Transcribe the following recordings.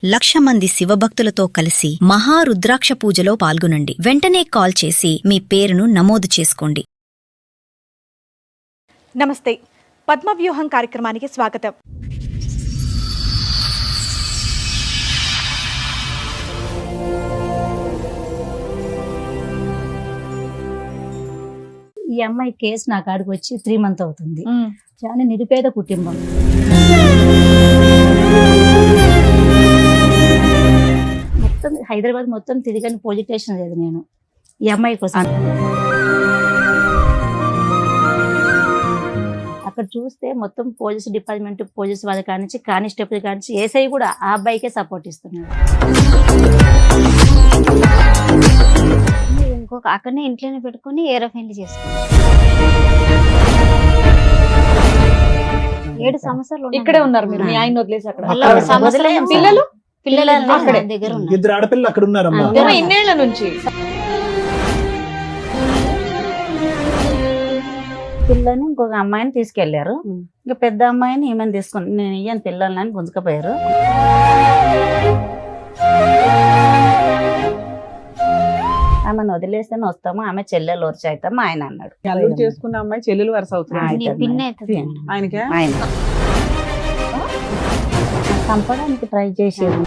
1,00,000 మంది శివభక్తులతో కలిసి మహారుద్రాక్ష పూజలో పాల్గొనండి. వెంటనే కాల్ చేసి మీ పేరును నమోదు చేసుకోండి. నమస్తే, పద్మవ్యూహం కార్యక్రమానికి స్వాగతం. ఈ అమ్మాయి కేసు నా కాడికి వచ్చి 3 months అవుతుంది. చాలా నిరుపేద కుటుంబం. మొత్తం హైదరాబాద్ మొత్తం తిరిగని పోలీస్ స్టేషన్ లేదు నేను ఈ అమ్మాయి కోసం. అక్కడ చూస్తే మొత్తం పోలీస్ డిపార్ట్మెంట్, పోలీస్ వాళ్ళ కానించి, కానిస్టేబుల్ కానించి, ఏసఐ కూడా ఆ అబ్బాయికే సపోర్ట్ ఇస్తున్నాడు. ఇంకొక అక్కడనే ఇంట్లోనే పెట్టుకుని ఏరోఫైన్లు చేసుకున్నాం. 7 సంవత్సరాలు ఇక్కడే ఉన్నారు మీరు, మీ ఆయన వదిలేసి అక్కడ. పిల్లలు పిల్లలు అక్కడే దగ్గర ఉన్నారు. 2 ఆడపిల్లలు అక్కడ ఉన్నారమ్మా. ఇన్నేళ్ల నుంచి పిల్లని ఇంకొక అమ్మాయిని తీసుకెళ్లారు. ఇంకా పెద్ద అమ్మాయిని ఈమెను తీసుకుని నేను ఇయ్యను పిల్లలని గుంజుకపోయారు. ఆమెను వదిలేస్తేనే వస్తాము, ఆమె చెల్లెలు వరుస అవుతాము ఆయన అన్నాడు. చేసుకున్న అమ్మాయి చెల్లెలు వరుస అవుతుంది ఆయనకే. ఆయన చంపడానికి ట్రై చేసేది.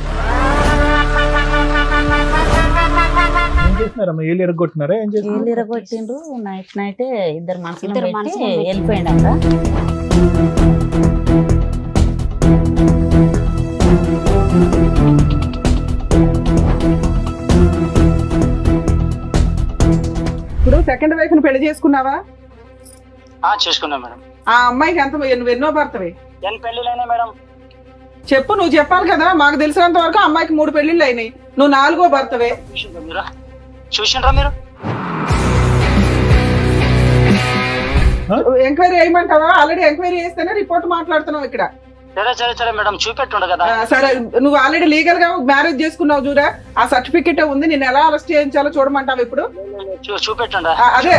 ఏం చేస్తున్నారమ్మా? ఏళ్ళు ఎరగొట్టినారా? ఏం చేస్తున్నారు? ఏళ్ళు ఇరగొట్టిండ్రు. నైట్ ఇద్దరు మనుషులు వెళ్ళిపోయిండ. ఇప్పుడు సెకండ్ వైఫ్ ని పెళ్లి చేసుకున్నావా? చేసుకున్నా మేడం. ఆ అమ్మాయికి ఎంత, నువ్వు ఎన్నో భర్తవి? పెళ్లిలైనా మేడం. చెప్పు, నువ్వు చెప్పాలి కదా. మాకు తెలిసినంత వరకు అమ్మాయికి 3 పెళ్లిళ్ళు అయినాయి, నువ్వు 4వ భర్తవే. చూసిండ్రా మీరు? ఎంక్వైరీ చేయమంటావా? ఆల్రెడీ ఎంక్వైరీ చేస్తేనే రిపోర్ట్ మాట్లాడుతున్నావు ఇక్కడ. సరే మేడం, చూపెట్టుండ కదా. సరే, నువ్వు ఆల్రెడీ లీగల్ గా మ్యారేజ్ చేసుకున్నావు చూడా, ఆ సర్టిఫికెట్ ఉంది. నేను ఎలా అరెస్ట్ చేయించాలో చూడమంటావు ఇప్పుడు? చూపెట్టుండ. అదే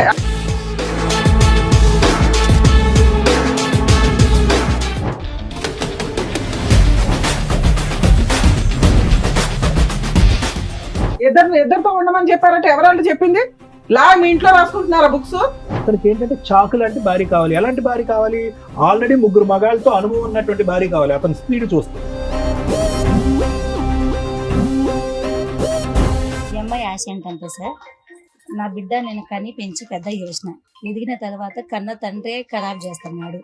ఇద్దరితో ఉండమని చెప్పారంటే ఎవరంటే చెప్పింది? లా మీ ఇంట్లో రాసుకుంటున్నారా బుక్స్? అతనికి ఏంటంటే చాకు లాంటి భార్య కావాలి. ఎలాంటి భార్య కావాలి? ఆల్రెడీ 3 మగాళ్ళతో అనుభవం ఉన్నటువంటి భార్య కావాలి. అతని స్పీడ్ చూస్తే ఈ అమ్మాయి ఆశ ఏంటంటే సార్, నా బిడ్డ నేను కని పెంచి పెద్ద చేసిన, ఎదిగిన తర్వాత కన్న తండ్రే ఖరాబ్ చేస్తున్నాడు.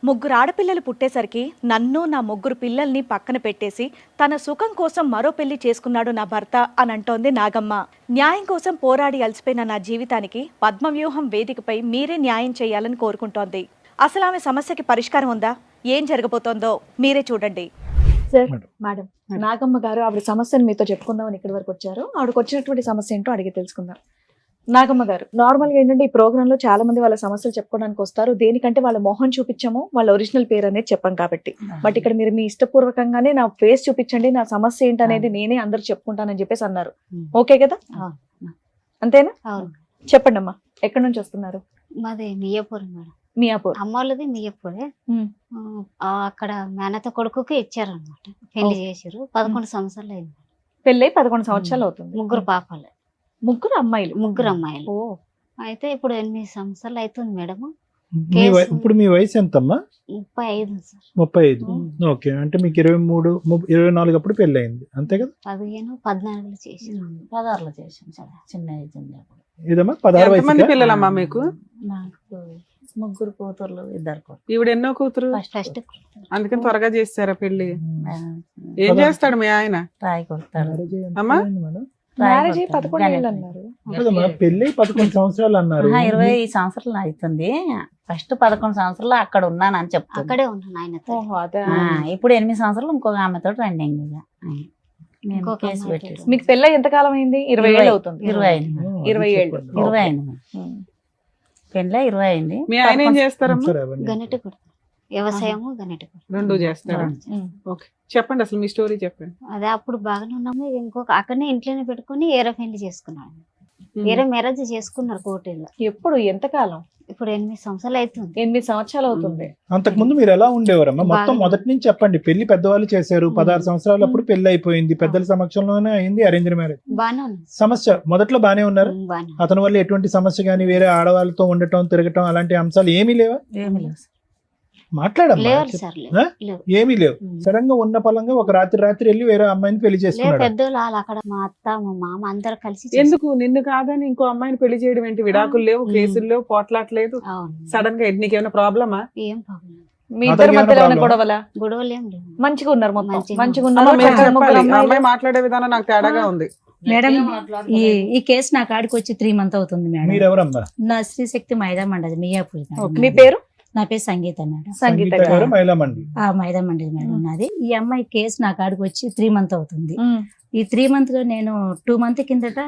ముగ్గురు ఆడపిల్లలు పుట్టేసరికి నన్ను, నా 3 పిల్లల్ని పక్కన పెట్టేసి తన సుఖం కోసం మరో పెళ్లి చేసుకున్నాడు నా భర్త అని అంటోంది నాగమ్మ. న్యాయం కోసం పోరాడి అలసిపోయిన నా జీవితానికి పద్మవ్యూహం వేదికపై మీరే న్యాయం చేయాలని కోరుకుంటోంది. అసలు ఆమె సమస్యకి పరిష్కారం ఉందా? ఏం జరగబోతోందో మీరే చూడండి. సార్, మేడం, నాగమ్మ గారు ఆవిడ సమస్యను మీతో చెప్పుకుందామని ఇక్కడి వరకు వచ్చారు. ఆవిడకి వచ్చినటువంటి సమస్య ఏంటో అడిగి తెలుసుకుందాం. నాగమ్మ గారు, నార్మల్గా ఏంటంటే ఈ ప్రోగ్రామ్ లో చాలా మంది వాళ్ళ సమస్యలు చెప్పుకోవడానికి వస్తారు. దేనికంటే వాళ్ళ మొహం చూపించాము, వాళ్ళ ఒరిజినల్ పేరు అనేది చెప్పాం కాబట్టి. బట్ ఇక్కడ మీరు మీ ఇష్టపూర్వకంగానే నా ఫేస్ చూపించండి, నా సమస్య ఏంటనేది నేనే అందరు చెప్పుకుంటానని చెప్పేసి అన్నారు. ఓకే కదా? అంతేనా? చెప్పండి అమ్మా, ఎక్కడి నుంచి వస్తున్నారు? మాది మియాపూర్ మేడం. మియాపూర్. అమ్మ వాళ్ళది మియాపూరే. అక్కడ మేనత కొడుకుకి ఇచ్చారనమాట, పెళ్లి చేసారు. 11 సంవత్సరాలు అయింది. పెళ్ళై 11 సంవత్సరాలు అవుతుంది. 3 పాపలు, 3 అమ్మాయిలు. 3 అమ్మాయిలు. అయితే ఇప్పుడు 8 సంవత్సరాలు అవుతుంది మేడం. ఇప్పుడు మీ వయసు ఎంతమ్మా? 35 సార్. 35. ఓకే, అంటే మీకు 23, 24 అప్పుడు పెళ్లి అయింది, అంతే కదా? 15, 14 చేసారు. 16లో చేసాం సార్, చిన్న ఏజ్ ఉంది. ఇదమ్మా 16 వయసు. ఎంతమంది పిల్లలమ్మా మీకు? నాకు 3 కూతుర్లు, 2 కొడుకులు. ఈవిడ ఎన్నో కూతురు? ఫస్ట్ అందుకని త్వరగా చేస్తారా పెళ్లి? ఏం చేస్తాడు మీ ఆయన? రాయి కొడతాడు. అమ్మా మ్యారేజ్ 11 ఏళ్ళు అన్నారు. పెళ్లి 11 సంవత్సరాలు అన్నారు. 20 సంవత్సరాలు అవుతుంది. ఫస్ట్ 11 సంవత్సరాలు అక్కడ ఉన్నాను అని చెప్తాను. అక్కడే ఉన్నాను ఆయనతో. ఇప్పుడు 8 సంవత్సరాలు ఇంకొక ఆమెతో ట్రెండింగ్. మీకు పెళ్ళి ఎంత కాలం అయింది? 20 ఏళ్ళు అవుతుంది. 20 ఏళ్ళు. పెళ్ళి 20 అయింది. మీ ఆయన ఏం చేస్తారమ్మా? సరే, అవన్నీ. గనెట కొడతారు, వ్యవసాయము గనెట కొడతారు. రెండు చేస్తారా? ఓకే, చెప్పండి అసలు మీ స్టోరీ చెప్పండి. అదే అప్పుడు బాగానే ఉన్నాము. ఇంకొక అక్కడనే ఇంట్లోనే పెట్టుకొని ఏరే పెళ్లి చేసుకున్నాడు. ఏరే మ్యారేజ్ చేసుకున్నారు కోటిలో. ఎప్పుడు ఎంతకాలం? ఇప్పుడు 8 సంవత్సరాలు అవుతుంది. 8 సంవత్సరాలు అవుతుంది. అంతకు ముందు మీరు ఎలా ఉండేవారమ్మా? మొత్తం బాగానే. మొదటి నుంచి చెప్పండి. పెళ్లి పెద్దవాళ్ళు చేశారు, 16 సంవత్సరాలప్పుడు పెళ్లి అయిపోయింది, పెద్దల సమక్షంలోనే అయింది, అరేంజ్ మ్యారేజ్. బాగానే ఉంది. సమస్య మొదట్లో బానే ఉన్నారు. బాగానే. అతని వల్ల ఎటువంటి సమస్య గానీ, వేరే ఆడవాళ్ళతో ఉండటం, తిరగటం అలాంటి అంశాలు ఏమీ లేవా? ఏమి లేవు సార్. మాట్లాడమ్మా. లేవు సార్, ఆ? లేవు. ఏమీ లేవు. సడన్ గా ఉన్న పలంగా ఒక రాత్రి వెళ్ళి వేరే అమ్మాయిని పెళ్లి లేవు. చేసుకున్నాడు. పెద్దోళ్ళు వాళ్ళు అక్కడ మా అత్త మా మామ అందరు కలిసి ఎందుకు నిన్ను కాదని ఇంకో అమ్మాయిని పెళ్లి చేయడం ఏంటి? విడాకులు లేవు, కేసులు లేవు, పోట్లాట్లేదు. అవును. సడన్ గా నీకేమైనా ప్రాబ్లమా? ఏం ప్రాబ్లం, మీ ఇద్దరి అతనికి మధ్యలో ఏమైనా ఏమైనా గొడవలా? గొడవలు ఏం లేవు. మంచిగా ఉన్నారు, మొత్తం మంచిగా మంచిగా అమ్మ, ఉన్నారు. మీరు ముగ్గురు చెప్పాలి. ఆ అమ్మాయిలు. అమ్మాయి మాట్లాడే విధానం నాకు తేడాగా ఉంది. మేడం ఈ కేసు నా కాడికి వచ్చి 3 months అవుతుంది మేడం. మీరెవరమ్మా? నా శ్రీశక్తి మైదా మండలి మియాపూర్ మేడం. మీ పేరు? నా పేరు సంగీత మేడం. సంగీత సంగీత గారు, మహిళా మండలి. ఆ మైదా మండలి మేడం నాది. ఈ అమ్మాయి కేసు నా కాడికి వచ్చి 3 months అవుతుంది. ఉమ్. ఈ 3 months లో నేను 2 months కిందట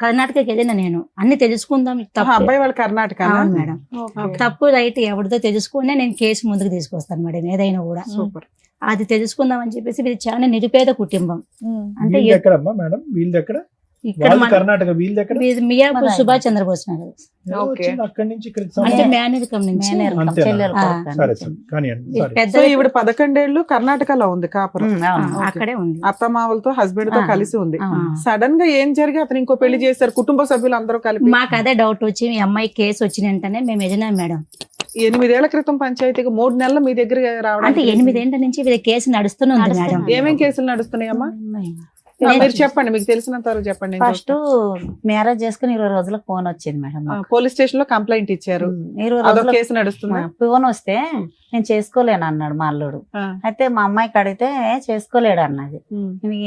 కర్ణాటకకి వెళ్ళిన. నేను అన్ని తెలుసుకుందాం తప్పు. అబ్బాయి వాళ్ళ కర్ణాటక. అవును మేడం. ఓకే. తప్పు రైట్ ఎవరితో తెలుసుకునే నేను కేసు ముందుకు తీసుకొస్తాను మేడం, ఏదైనా కూడా. సూపర్. అది తెలుసుకుందాం అని చెప్పేసి ఇది చాలా నిరుపేద కుటుంబం. ఉమ్. అంటే వీళ్ళది ఎక్కడమ్మా మేడం? వీళ్ళది ఎక్కడ? ఇక్కడ వాళ్ళది మన- కర్ణాటక, వీళ్ళది ఎక్కడ? ఇది మియాపూర్ సుభాష్ చంద్రబోస్ నగర్. ఎలా ఓకే. వచ్చింది అక్కడి నుంచి ఇక్కడికి అంటే సంబంధం? మేనరికం నుంచి. అంతేనా? సరే సరే, కానివ్వండి. ఇది సారీ. పెద్ద సో ఈవిడ 11 ఏళ్ళు కర్ణాటకలో ఉంది కాపురం. అక్కడే ఉంది. అత్తమావలతో హస్బెండ్ తో ఆ. కలిసి ఉంది. ఆ. సడన్ గా ఏం జరిగి అతను ఇంకో పెళ్లి చేశారు, కుటుంబ సభ్యులు అందరూ కలిపి. మాకు అదే డౌట్ వచ్చి ఈ అమ్మాయి కేసు వచ్చిన వెంటనే మేము వెళ్ళినాం మేడం. 8 ఏళ్ల క్రితం పంచాయతీకి 3 నెలలు మీ దగ్గర రావడం. అంటే 8 ఏళ్ల నుంచి వీళ్ళ కేసు నడుస్తూనే ఉంది మేడం. ఏమేం కేసులు నడుస్తున్నాయమ్మా? మీరు చెప్పండి, మీకు తెలిసినంత వరకు చెప్పండి. నేను ఫస్ట్ మ్యారేజ్ చేసుకుని 20 రోజులకు ఫోన్ వచ్చింది మేడం. చూస్తాను. పోలీస్ స్టేషన్ లో కంప్లైంట్ ఇచ్చారు. 20 అదొక రోజులకు కేసు నడుస్తుంది. ఫోన్ వస్తే నేను చేసుకోలేను అన్నాడు మా అల్లుడు. అయితే మా అమ్మాయికి అడిగితే చేసుకోలేడు అన్నది.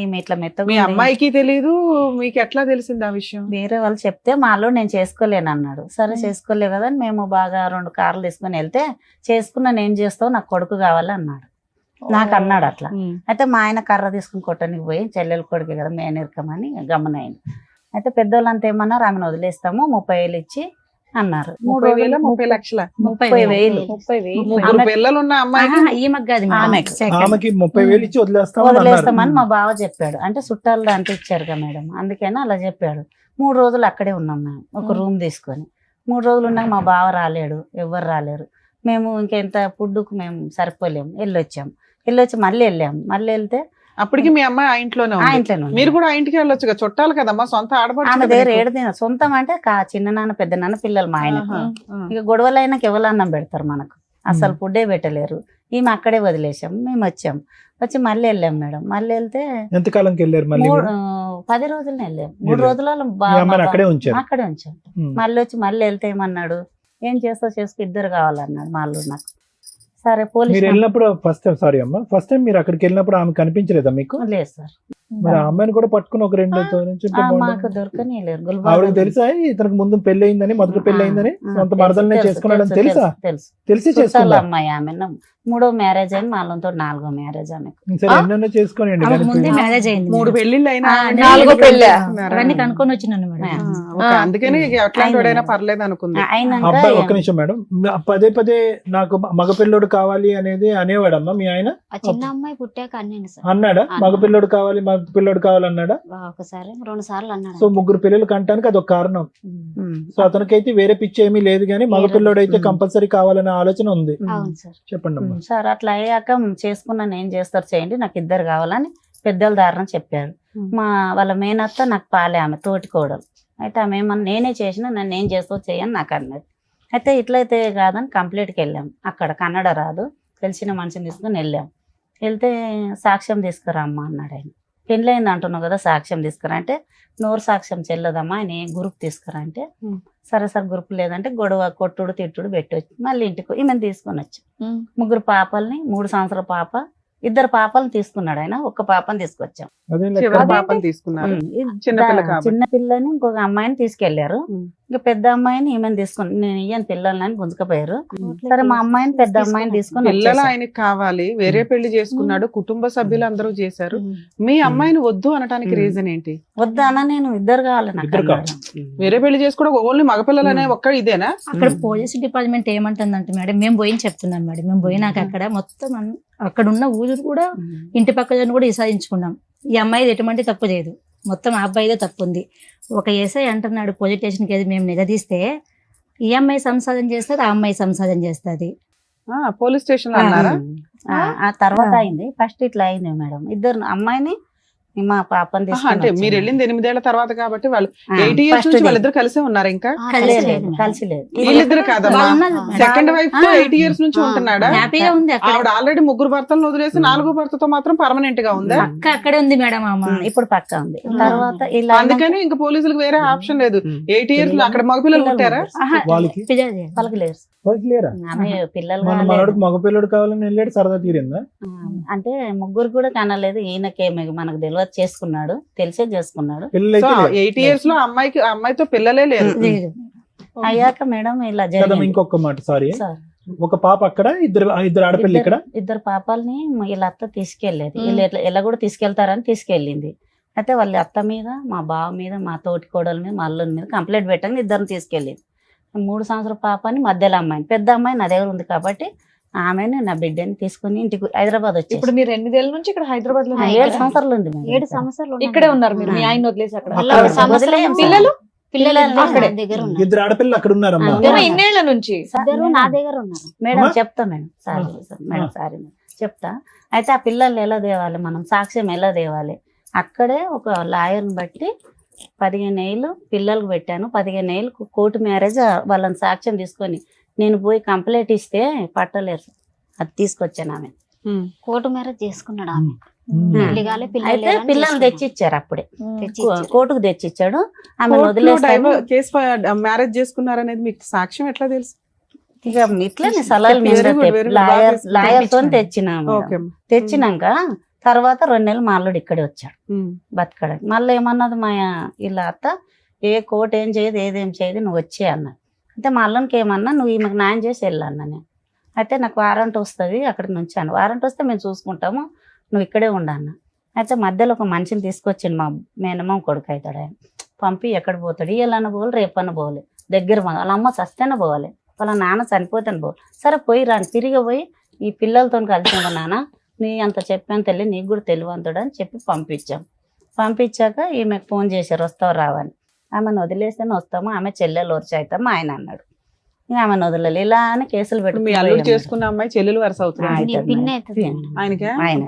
ఈమె ఇట్లా మెత్తగా మీ ఉంది. అమ్మాయికి తెలీదు, మీకు ఎట్లా తెలిసింది ఆ విషయం? వేరే వాళ్ళు చెప్తే మా అల్లుడు నేను చేసుకోలేను అన్నాడు. సరే చేసుకోలేవు కదా అని మేము బాగా 2 కార్లు తీసుకుని వెళ్తే చేసుకున్నా నేను చేస్తావు, నాకు కొడుకు కావాలి అన్నాడు. నాకు అన్నాడు అట్లా. అయితే మా ఆయన కర్ర తీసుకుని కొట్టడానికి పోయి చెల్లెలు కొడుకు కదా మేనరికమని గమనైంది. అయితే పెద్దోళ్ళంతా ఏమన్నారు, ఆమెను వదిలేస్తాము 30,000 ఇచ్చి అన్నారు. 30,000 30 లక్షల 30,000 ముగ్గురు పిల్లలు ఉన్న అమ్మాయికి ఈమెకు కాదు మేడం. ఆమెకు. Second. ఆమెకి 30,000 ఇచ్చి వదిలేస్తామని అన్నారు. వదిలేస్తామని మా బావ చెప్పాడు. అంటే చుట్టాలు అంత ఇచ్చారు కదా మేడం, అందుకని అలా చెప్పాడు. 3 రోజులు అక్కడే ఉన్నాం మేము, ఒక రూమ్ తీసుకొని. 3 రోజులు ఉన్నాక మా బావ రాలేడు, ఎవ్వరు రాలేరు. మేము ఇంకెంత ఫుడ్కు మేము సరిపోలేము. వెళ్ళొచ్చి మళ్ళీ వెళ్ళాము. మళ్ళీ వెళ్తే అప్పటికి మీ అమ్మాయి ఆ ఇంట్లోనే ఆ ఉంది. ఇంట్లోనే ఉంది. మీరు కూడా ఆ ఇంటికి వెళ్ళొచ్చు కదా, చుట్టాలు కదమ్మా, సొంత ఆమె ఆడపడుచు దగ్గర కదా. 7 దిన సొంతం అంటే చిన్న నాన్న పెద్ద నాన్న పిల్లలు మా ఆయన. ఆహా. ఇక గొడవలు అయినాక ఎవరు అన్నం పెడతారు మనకు, అసలు ఫుడ్డే పెట్టలేరు. ఈమె అక్కడే వదిలేసాం. మేము వచ్చి మళ్ళీ వెళ్ళాం మేడం. మళ్ళీ వెళ్తే ఎంతకాలంకి వెళ్ళారు మళ్ళీ? 10 రోజులనే వెళ్ళాం. 3 వెళ్ళారు. రోజులలో మీ అమ్మాయిని అక్కడే ఉంచారు. అక్కడే ఉంచాం. ఉమ్. మళ్ళీ వెళ్తే ఏమన్నాడు, ఏం చేస్తావు చేసుకో, 2 కావాలన్నాడు మా అల్లుడు నాకు. సరే మీరు పోలీస్ వెళ్ళినప్పుడు ఫస్ట్ టైం మీరు అక్కడికి వెళ్ళినప్పుడు ఆమె కనిపించలేదా మీకు? లేదు సార్. మరి ఆ అమ్మాయిని కూడా పట్టుకుని ఒక 2 నుంచి మాకు దొరకని లేరు. ఆవిడకి తెలుసా ఇతనికి ముందు పెళ్లి అయిందని, మొదటి పెళ్లి అయిందని, సొంత మరదలనే చేసుకున్నాడని తెలుసా? తెలుసు. తెలిసి చుట్టాల చేసుకున్నా. అమ్మాయి ఆమె 3వ మ్యారేజ్ అయింది, మాలో 4వ మ్యారేజ్ ఆమెకు. సరే ఎన్నెన్నో చేసుకోనియండి ఆమెకు కానీ ముందే మ్యారేజ్ అయింది. 3 పెళ్లిళ్ళు అయినా ఆ, ఆవిడ 4వ పెళ్ళా? అవన్నీ కనుక్కొని వచ్చినాను మేడం. ఓకే, అందుకని ఎట్లాంటి వాడైనా పర్లేదు అనుకుంది. అయినాక అబ్బాయి ఒక్క నిమిషం మేడం, పదే నాకు మగపిల్లోడు కావాలి అనేది అనేవాడమ్మా మీ ఆయన? ఆ చిన్న అమ్మాయి పుట్టాక అన్నాను సార్. అన్నాడా? మగపిల్లోడు కావాలి మగపిల్లోడు కావాలన్నాడా? ఒకసారి 2 సార్లు అన్నాడు. సో 3 పిల్లలు కంటానికి అదొక కారణం. సో అతనికైతే వేరే పిచ్చి ఏమీ లేదు కానీ మగపిల్లోడు అయితే కంపల్సరీ కావాలనే ఆలోచన ఉంది. అవును సార్. చెప్పండి అమ్మా. సార్ అట్లా అయ్యాక చేసుకున్నాను, ఏం చేస్తారు చేయండి, నాకు 2 కావాలని పెద్దల దారిన చెప్పాడు. వాళ్ళ మేనత్త నాకు పాలే, ఆమె తోటి కోడలు. అయితే ఆమె ఏమన్నా నేనే చేసినా నన్ను ఏం చేస్తావు చేయని నాకు అన్నది. అయితే ఇట్లయితే కాదని కంప్లీట్కి వెళ్ళాం. అక్కడ కన్నడ రాదు, తెలిసిన మనిషిని తీసుకుని వెళ్తే సాక్ష్యం తీసుకురా అమ్మ అన్నాడు ఆయన. పెళ్ళైంది అంటున్నావు కదా, సాక్ష్యం తీసుకురా అంటే నోరు సాక్ష్యం చెల్లదమ్మా, ఆయన గ్రూప్ తీసుకురా అంటే సరే సార్ గ్రూప్ లేదంటే గొడవ కొట్టుడు తిట్టుడు పెట్టి వచ్చి మళ్ళీ ఇంటికి ఈమెను తీసుకొని వచ్చి 3 పాపల్ని 3 సంవత్సరాల పాప 2 పాపలను తీసుకున్నాడు ఆయన, 1 పాపని తీసుకొచ్చాం. అదే చివరి పాపని తీసుకున్నారు. చిన్నపిల్ల కాబట్టి. చిన్న పిల్లని ఇంకొక అమ్మాయిని తీసుకెళ్లారు. ఇంకా పెద్ద అమ్మాయిని ఈమెను తీసుకుని నేను ఇయ్యను పిల్లలని గుంజుకపోయారు. సరే మా అమ్మాయిని పెద్ద అమ్మాయిని తీసుకుని పిల్లలు వచ్చేసాం. ఆయనకి కావాలి, వేరే పెళ్లి చేసుకున్నాడు, కుటుంబ సభ్యులు అందరూ చేశారు. మీ అమ్మాయిని వద్దు అనడానికి రీజన్ ఏంటి? వద్దానా నేను 2 కావాలి నాకు ఇద్దరు అన్నాడు. వేరే పెళ్లి చేసుకోవడం ఓన్లీ మగపిల్లలు అనే ఒక్క ఇదేనా? అక్కడ పోలీస్ డిపార్ట్మెంట్ ఏమంటుందంటే మేడం, మేము పోయి చెప్తున్నాం మేడం, మేము పోయినాక అక్కడ మొత్తం అక్కడ ఉన్న ఊరు కూడా ఇంటి పక్కన కూడా విసారించుకున్నాం. ఈ అమ్మాయిది ఎటువంటి తప్పు లేదు, మొత్తం ఆ అబ్బాయిదే తప్పు ఉంది. ఒక ఎస్ఐ అంటున్నాడు పోలీస్ స్టేషన్కి వెళ్ళి మేము నిలదీస్తే ఈ అమ్మాయి సంసారం చేస్తుంది, ఆ అమ్మాయి సంసారం చేస్తుంది. పోలీస్ స్టేషన్ అన్నారా? ఆ తర్వాత అయింది. ఫస్ట్ ఇట్లా అయింది మేడం. 2 అమ్మాయిని మా పాపని అంటే తీసుకుని మీరు వెళ్ళింది 8 ఏళ్ల తర్వాత కాబట్టి వాళ్ళు ఆ, 8 ఇయర్స్ first నుంచి day. వాళ్ళిద్దరు కలిసే ఉన్నారు. ఇంకా కలిసి లేదు. వీళ్ళిద్దరు కాదమ్మా, వాళ్ళు ఉన్నారు మేడం. సెకండ్ వైఫ్ తో 8 ఇయర్స్ నుంచి ఉంటున్నాడా? హ్యాపీగా ఉంది అక్కడ. ఆవిడ ఆల్రెడీ 3 భర్తలను వదిలేసి 4వ భర్తతో మాత్రం పర్మనెంట్ గా ఉందా? అక్క అక్కడే ఉంది మేడం అమ్మ. ఇప్పుడు పక్క ఉంది. తర్వాత ఇలా అందుకని ఇంకా పోలీసులకు వేరే ఆప్షన్ లేదు. 8 ఇయర్స్ అక్కడ మగపిల్లలు పుట్టారా? ఆహా, వాళ్ళకి పిల్లలు. వాళ్ళకి లేరు. వాళ్ళకి లేరా? ఆమె పిల్లలు మన కాలేదు. మనోడికి మగపిల్లడు కావాలని వెళ్ళాడు, సరదా తీరిందా? అంటే 3 కూడా కనలేదు. ఈయనకేమి మనకు తెలియదు, చేసుకున్నాడు, తెలిసే చేసుకున్నాడు. పిల్లలు సో అయితే 8 ఇయర్స్ లో అమ్మాయితో పిల్లలే లేరు. లేదు. అయ్యాక మేడం ఇలా కదమ్మా, జరిగింది. ఇంకొక మాట, సారీ. సార్, ఒక పాప అక్కడ, ఇద్దరు ఆడపిల్ల ఇక్కడ. 2 పాపాలని వీళ్ళ అత్త తీసుకెళ్లేదు. వీళ్ళు ఎలా కూడా తీసుకెళ్తారని తీసుకెళ్ళింది. అయితే వాళ్ళ అత్త మీద, మా బావ మీద, మా తోటి కోడల మీద, మా అల్లుని మీద కంప్లైంట్ పెట్టండి 2 తీసుకెళ్ళింది. 3 సంవత్సరాల పాపని, మధ్యలో అమ్మాయిని, పెద్ద అమ్మాయి నా దగ్గర ఉంది కాబట్టి ఆమెను నా బిడ్డని తీసుకుని ఇంటికి హైదరాబాద్ వచ్చి ఇప్పుడు మీరు 8 ఏళ్ల నుంచి ఇక్కడ హైదరాబాద్ లో 7 సంవత్సరాలు ఉంది మేడం. 7 సంవత్సరాలు ఉన్నాను. ఇక్కడే ఉన్నారు మీరు, మీ ఆయన వదిలేసి అక్కడ. అక్కడ ఒక సంవత్సరం వదిలేయం సార్. పిల్లలు పిల్లలు అక్కడే. నా దగ్గర ఉన్నారు. 2 ఆడపిల్లలు అక్కడ ఉన్నారమ్మా. ఆ, ఇన్నేళ్ల నుంచి. 2 నా దగ్గర ఉన్నారు. మేడం అమ్మా? చెప్తా madam, sorry madam, sorry madam, చెప్తా. అయితే ఆ పిల్లల్ని ఎలా తేవాలి, మనం సాక్ష్యం ఎలా తేవాలి? అక్కడే ఒక లాయర్ని బట్టి 15 ఏళ్ళు పిల్లలకు పెట్టాను. 15 ఏళ్ళు కోర్టు మ్యారేజ్ వాళ్ళని సాక్ష్యం తీసుకొని నేను పోయి కంప్లైంట్ ఇస్తే పట్టలేరు. అది తీసుకొచ్చాను ఆమె. కోర్టు మ్యారేజ్ చేసుకున్నాడు ఆమె. ఉమ్. పెళ్లి కాలే, పిల్లలు అయితే లేరని పిల్లల్ని చేసుకున్నాడు. తెచ్చిచ్చారు అప్పుడే. తెచ్చిచ్చారు. కోర్టుకు తెచ్చిచ్చాడు. ఆమె కోర్టులో వదిలేస్తాను. కేసు మ్యారేజ్ చేసుకున్నారనేది మీకు సాక్ష్యం ఎట్లా తెలుసు? ఇక ఇట్లనే సలహాలు Very good, very good. Lawyer తో తెచ్చినాము. ఓకే. తెచ్చినాక తర్వాత 2 నెలలు మా అల్లుడు ఇక్కడే వచ్చాడు బతకడానికి. మళ్ళీ ఏమన్నది మా ఇలా అత్త, ఏ కోర్టు ఏం చేయదు, ఏదేం చేయదు, నువ్వు వచ్చే అన్నది. అయితే మా అల్లునికి ఏమన్నా, నువ్వు ఈమెకు న్యాయం చేసి వెళ్ళన్నా నేను. అయితే నాకు వారంట్ వస్తుంది, అక్కడికి నుంచాను. వారంట్ వస్తే మేము చూసుకుంటాము, నువ్వు ఇక్కడే ఉండన్న. అయితే మధ్యలో ఒక మనిషిని తీసుకొచ్చిండు, మా మేనమామ కొడుకు అవుతాడు ఆయన. పంపి ఎక్కడ పోతాడు, ఇవాళన్న పోవాలి, రేపన్న పోవాలి, దగ్గర వాళ్ళ అమ్మ చస్తేనే పోవాలి, వాళ్ళ నాన్న చనిపోతేనే పోవాలి. సరే పోయి రాని, తిరిగి పోయి ఈ పిల్లలతో కలిసి ఉండ నాన్న, నీ అంత చెప్పాను తెలియ, నీకు కూడా తెలివంతుడు అని చెప్పి పంపించాం. పంపించాక ఈమెకు ఫోన్ చేశారు, వస్తావు రావని. ఆమెను వదిలేస్తేనే వస్తాము, ఆమె చెల్లెలు వరుస అవుతాము ఆయన అన్నాడు. ఇక ఆమెను వదలలేదు. ఇలా అని కేసులు మీ అల్లుడు పెట్టి చేసుకున్న అమ్మాయి చెల్లెలు వరుస అవుతుంది పిన్ని అవుతుంది. ఆయనకే. ఆయన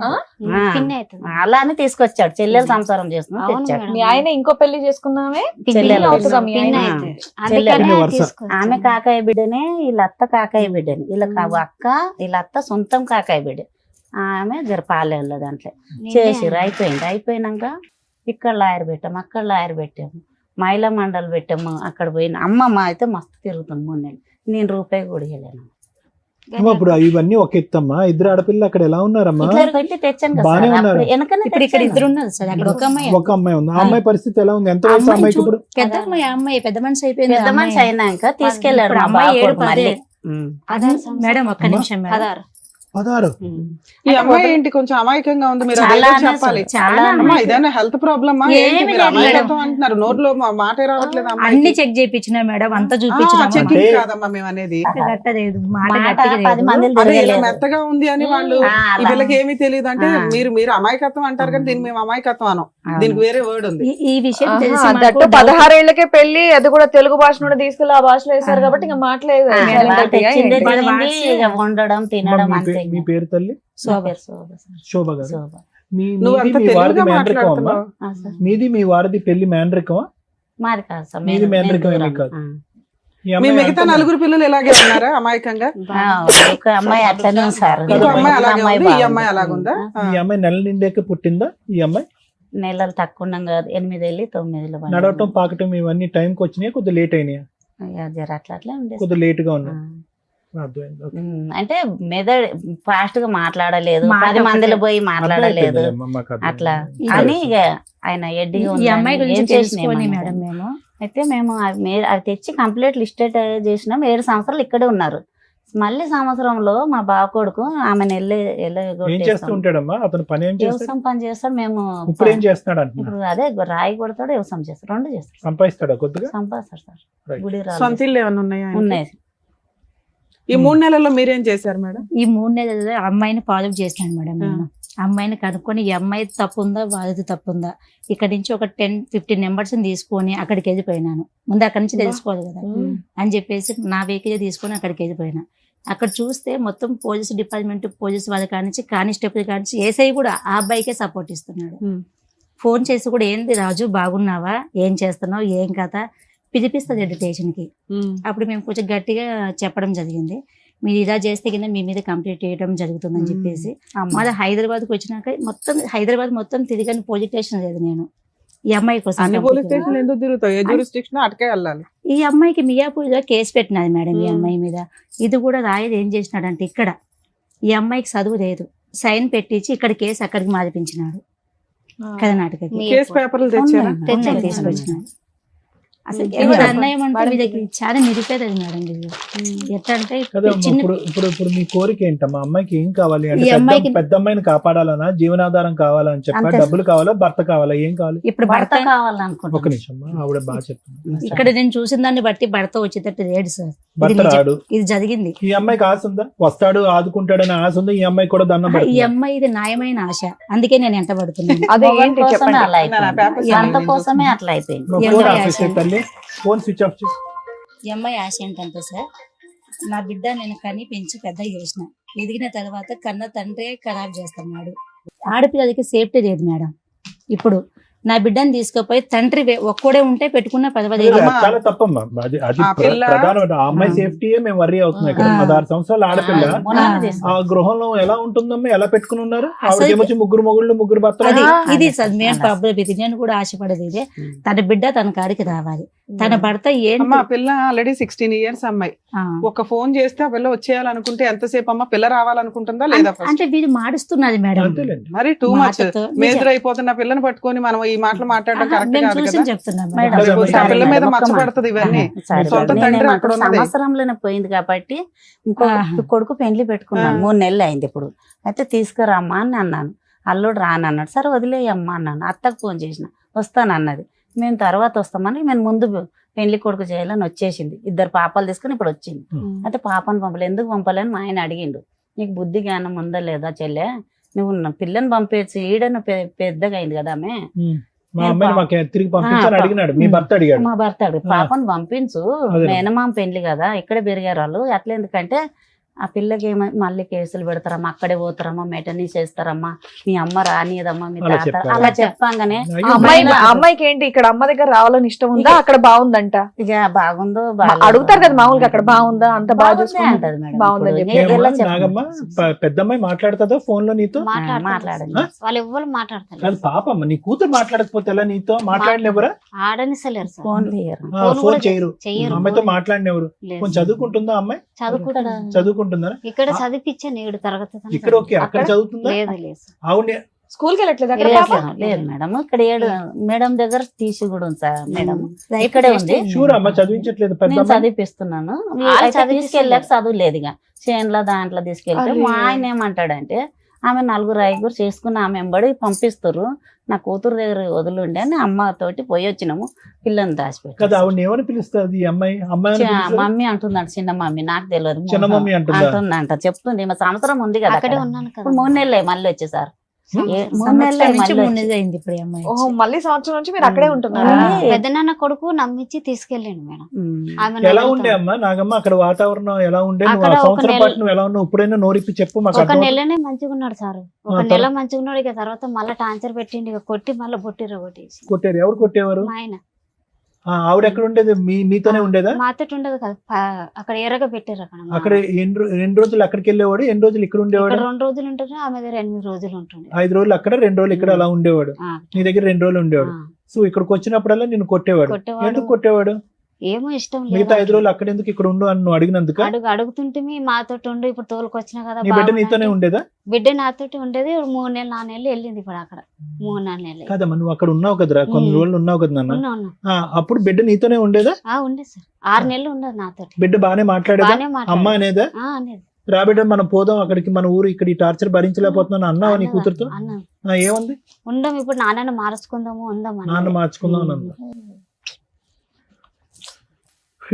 పిన్ని అవుతుంది. అలా అని తీసుకొచ్చాడు. చెల్లెలు సంసారం చేసుకుని అవును తెచ్చాడు. మేడం. మీ ఆయన ఇంకో పెళ్లి చేసుకున్నామే. చెల్లెలు అవుతుందా మీ పిన్ని ఆయన? అవుతుంది. చెల్లెలు అందుకనే వరుస. తీసుకొచ్చాను. ఆమె కాకాయ బిడ్డనే, వీళ్ళ అత్త కాకాయ బిడ్డని. వీళ్ళ అక్క, వీళ్ళ అత్త సొంతం కాకాయ బిడ్డ. ఆమె జరపాలేళ్ళ దాంట్లో చేసిర్రు. అయిపోయినాక ఇక్కడ లాయర్ పెట్టాము, అక్కడ లాయర్ పెట్టాము, మహిళా మండలి పెట్టాము. అక్కడ పోయిన అమ్మమ్మ అయితే మస్తు తిరుగుతుంది 3 నెలలు. నేను రూపాయి కూడా ఇవ్వలేను. అమ్మా, ఇప్పుడు ఇవన్నీ ఒక ఎత్తమ్మా. 2 ఆడపిల్లలు అక్కడ ఎలా ఉన్నారమ్మా? ఇట్లా పెట్టి తెచ్చాను కదా బానే సార్. ఉన్నారు. అప్పుడు వెనకనే ఇప్పుడు ఇక్కడ తెచ్చాను. 2 ఉన్నారు సార్, అక్కడ ఒక అమ్మాయి. ఒక అమ్మాయి ఉంది. ఆ అమ్మాయి పరిస్థితి ఎలా ఉంది? ఎంత వయసు అమ్మాయి అమ్మాయికి ఇప్పుడు? పెద్ద అమ్మాయి, ఆ అమ్మాయి పెద్ద మనిషి అయిపోయింది. పెద్ద మనిషి అయినాక తీసుకెళ్లాడు ఇప్పుడు మా అమ్మాయి బావ 7, కొడుకు మళ్ళీ. 10. మేడం ఒక్క నిమిషం మేడం. 16. ఈ అమ్మాయి ఏంటి కొంచెం అమాయకంగా ఉంది, మీరు చాలా అదేదో చెప్పాలి. చాలా అమ్మా ఇదేనా హెల్త్ ప్రాబ్లమ్? ఏమీ లేదు అమాయకత్వం అంటున్నారు, నోట్లో మాటే రావట్లేదు అన్ని అమ్మాయికి. చెక్ చేయించిన మేడం, అంతా చూపించిన చెకింగ్ అంటే- కాదమ్మా మేము అనేది. కట్టలేదు, మాట మాట గట్టిగా 10 లేదు. మందిని అదే ఇలా తిరగలేదు. మెత్తగా ఉంది అని వాళ్ళు ఆ, ఈ అలా. పిల్లకి ఏమీ తెలియదు అంటే ఆ. మీరు అమాయకత్వం అంటారు కానీ దీనికి మేము అమాయకత్వం అనం. అవును. దీనికి వేరే వర్డ్ ఉంది. ఈ విషయం ఆహా, తెలిసి మాకు దట్టు doubt. 16 ఏళ్లకే పెళ్లి, అది కూడా తెలుగు భాష నుండి తీసుకెళ్లి ఆ భాషలో వేశారు కాబట్టి ఇంకా మాట్లేదు. ఆ, మేడం, వాళ్ళు తెచ్చిందే వాళ్ళ తినింది, వాట్స్- ఇక వండడం తినడం మీ అంతే. మీ పేరు తల్లి? నా పేరు శోభ సార్. శోభ గారు. శోభ. నువ్వు మీది అంత మీ వారిది తెలుగుగా మేనరికం అమ్మా? మాట్లాడుతున్నావు. ఆ, సార్. మీది మీ వారిది పెళ్లి మేనరికమా? మాది కాదు సార్, మీది మేము మేనరికం ఏమీ దూరం. కాదు. ఆ. ఈ మీ అమ్మాయి మిగతా ఎంత- 4 పిల్లలు ఇలాగే ఉన్నారా అమాయకంగా? ఆ, ఒక అమ్మాయి అట్లనే ఉంది సార్. ఇంకో అమ్మాయి అలాగే ఉంది, ఈ బాగుంది. అమ్మాయి అలాగుందా? ఈ అమ్మాయి నెల నిండాక పుట్టిందా? ఈ అమ్మాయి నెలలు తక్కువ ఉన్నాం కదా, 8 వెళ్ళి 9 పడింది. నడవటం పాకటం ఇవన్నీ టైంకి వచ్చినాయి, కొద్దిగా లేట్ అయినాయి, ఇక జర అట్లా అట్లా ఉండేది. కొద్దిగా లేట్ గా ఉన్నాయి. అర్థమైంది. ఓకే. అంటే మెదడు ఫాస్ట్ గా మాట్లాడలేదు, మాట 10 మందిలో ఒకటే. పోయి మాట్లాడలేదు అర్థమైపోయిందిలేమ్మా, మాకు అర్థమైంది. అట్లా ఈ- అని ఇక ఆయన ఎడ్డిగా ఈ అమ్మాయి ఉందని గురించి ఏం చేసినా తెలుసుకొని ఏమన్నా మేడం మేము అయితే మేము అవి తెచ్చి కంప్లీట్ లిస్టెడ్ చేసినాం. 7 సంవత్సరాలు ఇక్కడే ఉన్నారు. మళ్ళీ సంవత్సరంలో మా బావ కొడుకు ఆమెను ఏం చేస్తూ ఉంటాడమ్మా అతను? పని ఏం చేస్తాడు? వ్యవసాయం పని చేస్తాడు. మేము ఇప్పుడు ఏం చేస్తున్నాడు అంటున్నా? ఇప్పుడు అదే రాయి కొడతాడు, వ్యవసాయం చేస్తాడు, 2 చేస్తాడు. సంపాదిస్తాడా కొద్దిగా? సంపాదిస్తాడు సార్. Right. గుడి రాళ్ళు సొంత ఇల్లు ఏమైనా ఉన్నాయా ఆయనకి? ఉన్నాయి. ఈ 3 నెలల్లో మీరేం చేశారు మేడం? ఈ 3 నెలలు అమ్మాయిని ఫాలో చేసినాను మేడం నేను. అమ్మాయిని కనుక్కొని ఈ అమ్మాయి తప్పు ఉందా బాధ్యత తప్పు ఉందా, ఇక్కడ నుంచి ఒక 10-15 నెంబర్స్ తీసుకొని అక్కడికి వెళ్ళిపోయినాను. ముందు అక్కడి నుంచి తెలుసుకోవాలి కదా అని చెప్పేసి నా వెహికల్ తీసుకొని అక్కడికి వెళ్ళిపోయినా. అక్కడ చూస్తే మొత్తం పోలీస్ డిపార్ట్మెంట్, పోలీస్ వాళ్ళ కానించి కానిస్టేబుల్ కానించి ఏసఐ కూడా ఆ అబ్బాయికే సపోర్ట్ ఇస్తున్నాడు. ఫోన్ చేసి కూడా ఏంది రాజు బాగున్నావా, ఏం చేస్తున్నావు, ఏం కథ పిలిపిస్తుంది స్టేషన్కి. అప్పుడు మేము కొంచెం గట్టిగా చెప్పడం జరిగింది, మీరు ఇలా చేస్తే కింద మీ మీద కంప్లీట్ చేయడం జరుగుతుందని చెప్పేసి. మళ్ళీ హైదరాబాద్కి వచ్చినాక హైదరాబాద్ మొత్తం తిరిగని పోలీస్ స్టేషన్ లేదు నేను ఈ అమ్మాయి కోసం. అన్ని పోలీస్ స్టేషన్ ఎందుకు తిరుగుతావు? ఏ జ్యూరిస్డిక్షన్ అటుకే వెళ్ళాలి. ఈ అమ్మాయికి మియాపూర్లో కేసు పెట్టినది మేడం ఈ అమ్మాయి మీద. ఇది కూడా రాయలు ఏం చేసినాడంటే ఇక్కడ ఈ అమ్మాయికి చదువు లేదు, సైన్ పెట్టించి ఇక్కడ కేసు అక్కడికి మార్పించినాడు కర్ణాటకకి. కేసు పేపర్లు తెచ్చారా? ఉన్నాయి, తీసుకొచ్చినాడు. అసలు అన్యాయం అంటే వీళ్ళకి చాలా నిరుపేదది మేడం వీళ్ళు. ఎట్లా అంటే కదా చిన్న ఇప్పుడు మీ కోరిక ఏంటమ్మా? అమ్మాయికి ఏం కావాలి అంటే ఈ అమ్మాయికి- పెద్ద అమ్మాయిని కాపాడాలనా, జీవనాధారం కావాలని చెప్పా, అంతే. డబ్బులు కావాలా, భర్త కావాలా, ఏం కావాలి? ఇప్పుడు భర్త భర్త ఒక కావాలనుకుంటున్నాను. నిమిషం అమ్మా, ఆవిడ బాగా చెప్తుంది. ఇక్కడ నేను చూసిన దాన్ని బట్టి భర్త వచ్చేటట్టు లేడు సార్. ఇది భర్త నిజం. రాడు. ఇది జరిగింది. ఈ అమ్మాయికి ఆశ ఉందా? వస్తాడు ఆదుకుంటాడని ఆశ ఉందా? ఈ అమ్మాయి కూడా దండం ఈ పెడుతుందా? అమ్మాయి ఇది న్యాయమైన ఆశ, అందుకే నేను ఎంట పడుతున్నాను. అదే మొగన్ ఏంటి కోసమే చెప్పండి. అలా నా అయిపోయింది. పేపర్స్ భర్త అన్ని కోసమే అట్లా అయిపోయింది. మా ఈ ఫోన్ అమ్మాయి ఆఫ్ చేసే ఆశ. తల్లి, ఫోన్ స్విచ్ ఆఫ్ చేయి. ఈ అమ్మాయి ఆశ ఏంటంటే సార్, నా బిడ్డ నేను కని పెంచి పెద్ద చేసిన, ఎదిగిన తర్వాత కన్న తండ్రి ఖరాబ్ చేస్తున్నాడు. ఆడపిల్లలకి సేఫ్టీ లేదు మేడం. ఇప్పుడు నా బిడ్డని తీసుకుపోయి తండ్రి ఒక్కడే ఉంటే పెట్టుకున్న 15 అమ్మా. చాలా తప్పమ్మా. అది ఆ పిల్ల- ప్రధానమైన ఆ అమ్మాయి సేఫ్టీయే మేము వర్రీ అవుతున్నాం ఇక్కడ. 16 సంవత్సరాల ఆడపిల్ల మొన్ననే ఆ తీసుకున్నాం. గృహంలో ఎలా ఉంటుందమ్మా? ఎలా పెట్టుకుని ఉన్నారు? అసలు- ఆవిడకేమొచ్చి 3 మొగుళ్ళు 3 భర్తలు. అది ఆ, ఇది అదే సార్ మెయిన్ అలా. ప్రాబ్లం. ఇది నేను కూడా ఆశపడేది ఇదే. తన బిడ్డ తన కాడికి రావాలి. తన భర్త ఏం అమ్మా పిల్ల ఆల్రెడీ 16 ఇయర్స్ అమ్మాయి. ఆ. ఒక ఫోన్ చేస్తే ఆ పిల్ల వచ్చేయాలనుకుంటే ఎంతసేపు అమ్మా? పిల్ల రావాలనుకుంటుందా లేదా? first? అంటే వీడు మాడుస్తున్నది మేడం. అంతేలేండి. మరి టూ మచ్ మాటతో మేజర్ అయిపోతున్న పిల్లని పట్టుకొని మనం ఈ మాటలు మాట్లాడడం కరెక్ట్ మేము కాదు చూసి కదా. చెప్తున్నాం మేడం, మేడం. రేపు ఆ పిల్ల మీద ఒక్క మాట. మచ్చపడుతుంది ఇవన్నీ. సరే, సొంత నేనేమంటే తండ్రి అక్కడ ఉన్నది. సంవత్సరంలోనే పోయింది కాబట్టి ఇంకో కొడుకు పెండ్లి పెట్టుకున్నాను. 3 నెలలు అయింది ఇప్పుడు. అయితే తీసుకురామ్మా అని అన్నాను. అల్లుడు రానన్నాడు. సరే వదిలేయమ్మా అన్నాను. అత్తకు ఫోన్ చేసిన, వస్తానన్నది. మేము తర్వాత వస్తామని మేము ముందు పెళ్లి కొడుకు చేయాలని వచ్చేసింది. 2 పాపాలు తీసుకుని ఇప్పుడు వచ్చింది. అయితే పాపను పంపలే. ఎందుకు పంపలేని మా ఆయన అడిగిండు. నీకు బుద్ధి జ్ఞానం ఉందా లేదా చెల్లె, నువ్వు పిల్లని పంపేసి ఈడను పెద్దగా అయింది కదా ఆమె. మా అమ్మాయిని మాకు తిరిగి పంపించాలని అడిగినాడు. మీ భర్త అడిగాడు. మా భర్త అడిగి పాపను పంపించు, అదే. మేనమామ పెళ్లి కదా, ఇక్కడే పెరిగారు వాళ్ళు. అట్లా ఎందుకంటే ఆ పిల్లకి మళ్ళీ కేసులు పెడతారమ్మా, అక్కడే పోతారమ్మా, మెటనీ చేస్తారమ్మా, మీ అమ్మ రానియదమ్మా, మీ అలా తాత చెప్పారు. అలా చెప్పంగానే అయ్యో, అమ్మాయికి ఏంటి ఇక్కడ అమ్మ దగ్గర రావాలని ఇష్టం ఉందా, అక్కడ బాగుందంట? ఇక బాగుందో అడుగుతారు కదా మామూలుగా, అక్కడ బాగుందా, అంత బాగా చూసుకుంటా అంటది మేడం. బాగుందని ఇప్పుడు చెప్పి. ఎలా ఏమ్మా, చెప్పను? నాగమ్మ పెద్దమ్మాయి మాట్లాడుతుందా ఫోన్ లో నీతో? మాట్లాడండి. వాళ్ళు ఎవ్వరు మాట్లాడతారు. కాదు పాపమ్మ, నీ కూతురు మాట్లాడకపోతే ఎలా నీతో? మాట్లాడినెవరా? ఆడనిస్తలేరు సార్. ఫోన్ చేయరు. ఫోన్ ఫోన్ కూడా చేయరు. చెయ్యరు. అమ్మాయితో మాట్లాడినెవరు? లేదు. కొంచెం చదువుకుంటుందా అమ్మాయి? చదువుకుంటా. చదువుకుంటుందా? ఇక్కడ చదివించాను 7 తరగతి దాకా. ఇక్కడ ఓకే, అక్కడ చదువుతుందా? లేదు లేదు సార్. అవునే. స్కూల్ కి వెళ్ళట్లేదు అక్కడ లేదు పాప? సార్, లేదు మేడం. ఇక్కడ 7 మేడం దగ్గర తీసి కూడా ఉంది సార్ మేడం. రైతు ఇక్కడే ఉంది. షూర్ అమ్మ, చదివించట్లేదు పెద్ద నేను అమ్మాయి? చదివిపిస్తున్నాను. వాళ్ళు అయితే చదివిస్తున్నారు. తీసుకెళ్ళాక చదువు లేదు ఇక చేన్ల దాంట్లో తీసుకెళ్తే అరే. మా ఆయన ఏమంటాడంటే, ఆమె 4 చేసుకుని ఆమె వెంబడి పంపిస్తారు, నా కూతురు దగ్గర వదిలిండి అని అమ్మతోటి పోయి వచ్చినాము. పిల్లని కదా దాచిపెట్టి ఆవిడ ఏమని పిలుస్తుంది ఈ అమ్మాయి? అమ్మాయి అని పిలుస్తుందా? మమ్మీ అంటుందంట, చిన్న మమ్మీ, నాకు తెలియదు. చిన్న మమ్మీ అంటుందా? అంటుందంట, చెప్తుంది. మా సంవత్సరం ఉంది కదా అక్కడే అక్కడ. ఉన్నాను కదా. ఇప్పుడు 3 నెలలే మళ్ళీ వచ్చేసారు. 3 సంవత్సరం నెలలే నుంచి మళ్ళీ 3 వచ్చి. నెలలు అయింది ఇప్పుడు ఈ అమ్మాయి ఓహో, వచ్చి. మళ్ళీ సంవత్సరం నుంచి మీరు అక్కడే ఉంటున్నారా? పెద్దనాన్న కొడుకు నమ్మించి తీసుకెళ్ళండి మేడం. ఆమె ఎలా ఉండే అమ్మా నాగమ్మ అక్కడ వాతావరణం ఎలా ఉండే? నువ్వు అక్కడ ఆ ఒక సంవత్సరం నెల- పాటు నువ్వు ఎలా ఉన్నావు? ఇప్పుడైనా నోరిప్పి చెప్పు మాకు. ఒక అర్థం నెలనే మంచిగా ఉన్నాడు సార్. ఒక ఆ, నెల మంచిగా ఉన్నాడు. ఇక తర్వాత మళ్ళీ టార్చర్ పెట్టిండి, ఇక కొట్టి మళ్ళీ బొట్టిర కొట్టేసి. కొట్టారు. ఎవరు కొట్టేవారు? మా ఆయన ఆవిడ ఎక్కడ ఉండేది? మీతోనే ఉండేదా? మాతోటి ఉండదు కదా, అక్కడ ఎర్రగా పెట్టారు. అక్కడ అక్కడ ఎన్ని రోజులు అక్కడికి వెళ్ళేవాడు, ఎన్ని రోజులు ఇక్కడ ఉండేవాడు? ఇక్కడ 2 రోజులు ఉంటుంది, ఆమె దగ్గర 8 రోజులు ఉంటుంది. 5 రోజులు అక్కడ, 2 రోజులు ఇక్కడ అలా ఉండేవాడు. ఆ, నీ దగ్గర 2 రోజులు ఉండేవాడు. ఆ. సో ఇక్కడికి వచ్చినప్పుడల్లా నిన్ను కొట్టేవాడు. కొట్టేవాడు. ఎందుకు కొట్టేవాడు? ఏమో ఇష్టం మిగతా 5 లేదు రోజులు అక్కడ ఎందుకు ఇక్కడ ఉండు అని నువ్వు అడిగినందుక? అడుగుతుంటే మాతో ఉండు, ఇప్పుడు తోలుకొచ్చినా కదా నీ బిడ్డ నీతోనే ఉండేదా? బిడ్డ నాతోటి ఉండేది. 3 నెలలు 4 నెలలు వెళ్ళింది ఇప్పుడు అక్కడ 3-4 నెలలు కాదమ్మా, నువ్వు అక్కడ ఉన్నావు కదరా, కొన్ని రోజులు ఉన్నావు కదా నాన్న. ఉన్నా అప్పుడు బిడ్డ నీతోనే ఉండేదా? ఉండేది సార్. 6 నెలలు ఉండదు నాతోటి. బిడ్డ బానే మాట్లాడేదా? బాగానే అమ్మ అనేదా? అనేది రాబిడ్డ మనం పోదాం అక్కడికి, మన ఊరు, ఇక్కడ ఈ టార్చర్ భరించలేకపోతున్నాను అన్నావా నీ కూతురుతో? అన్నాను. ఏముంది? ఉందాం ఇప్పుడు నాన్నని మార్చుకుందాము ఉందాం నాన్న మార్చుకుందాం అని అందా.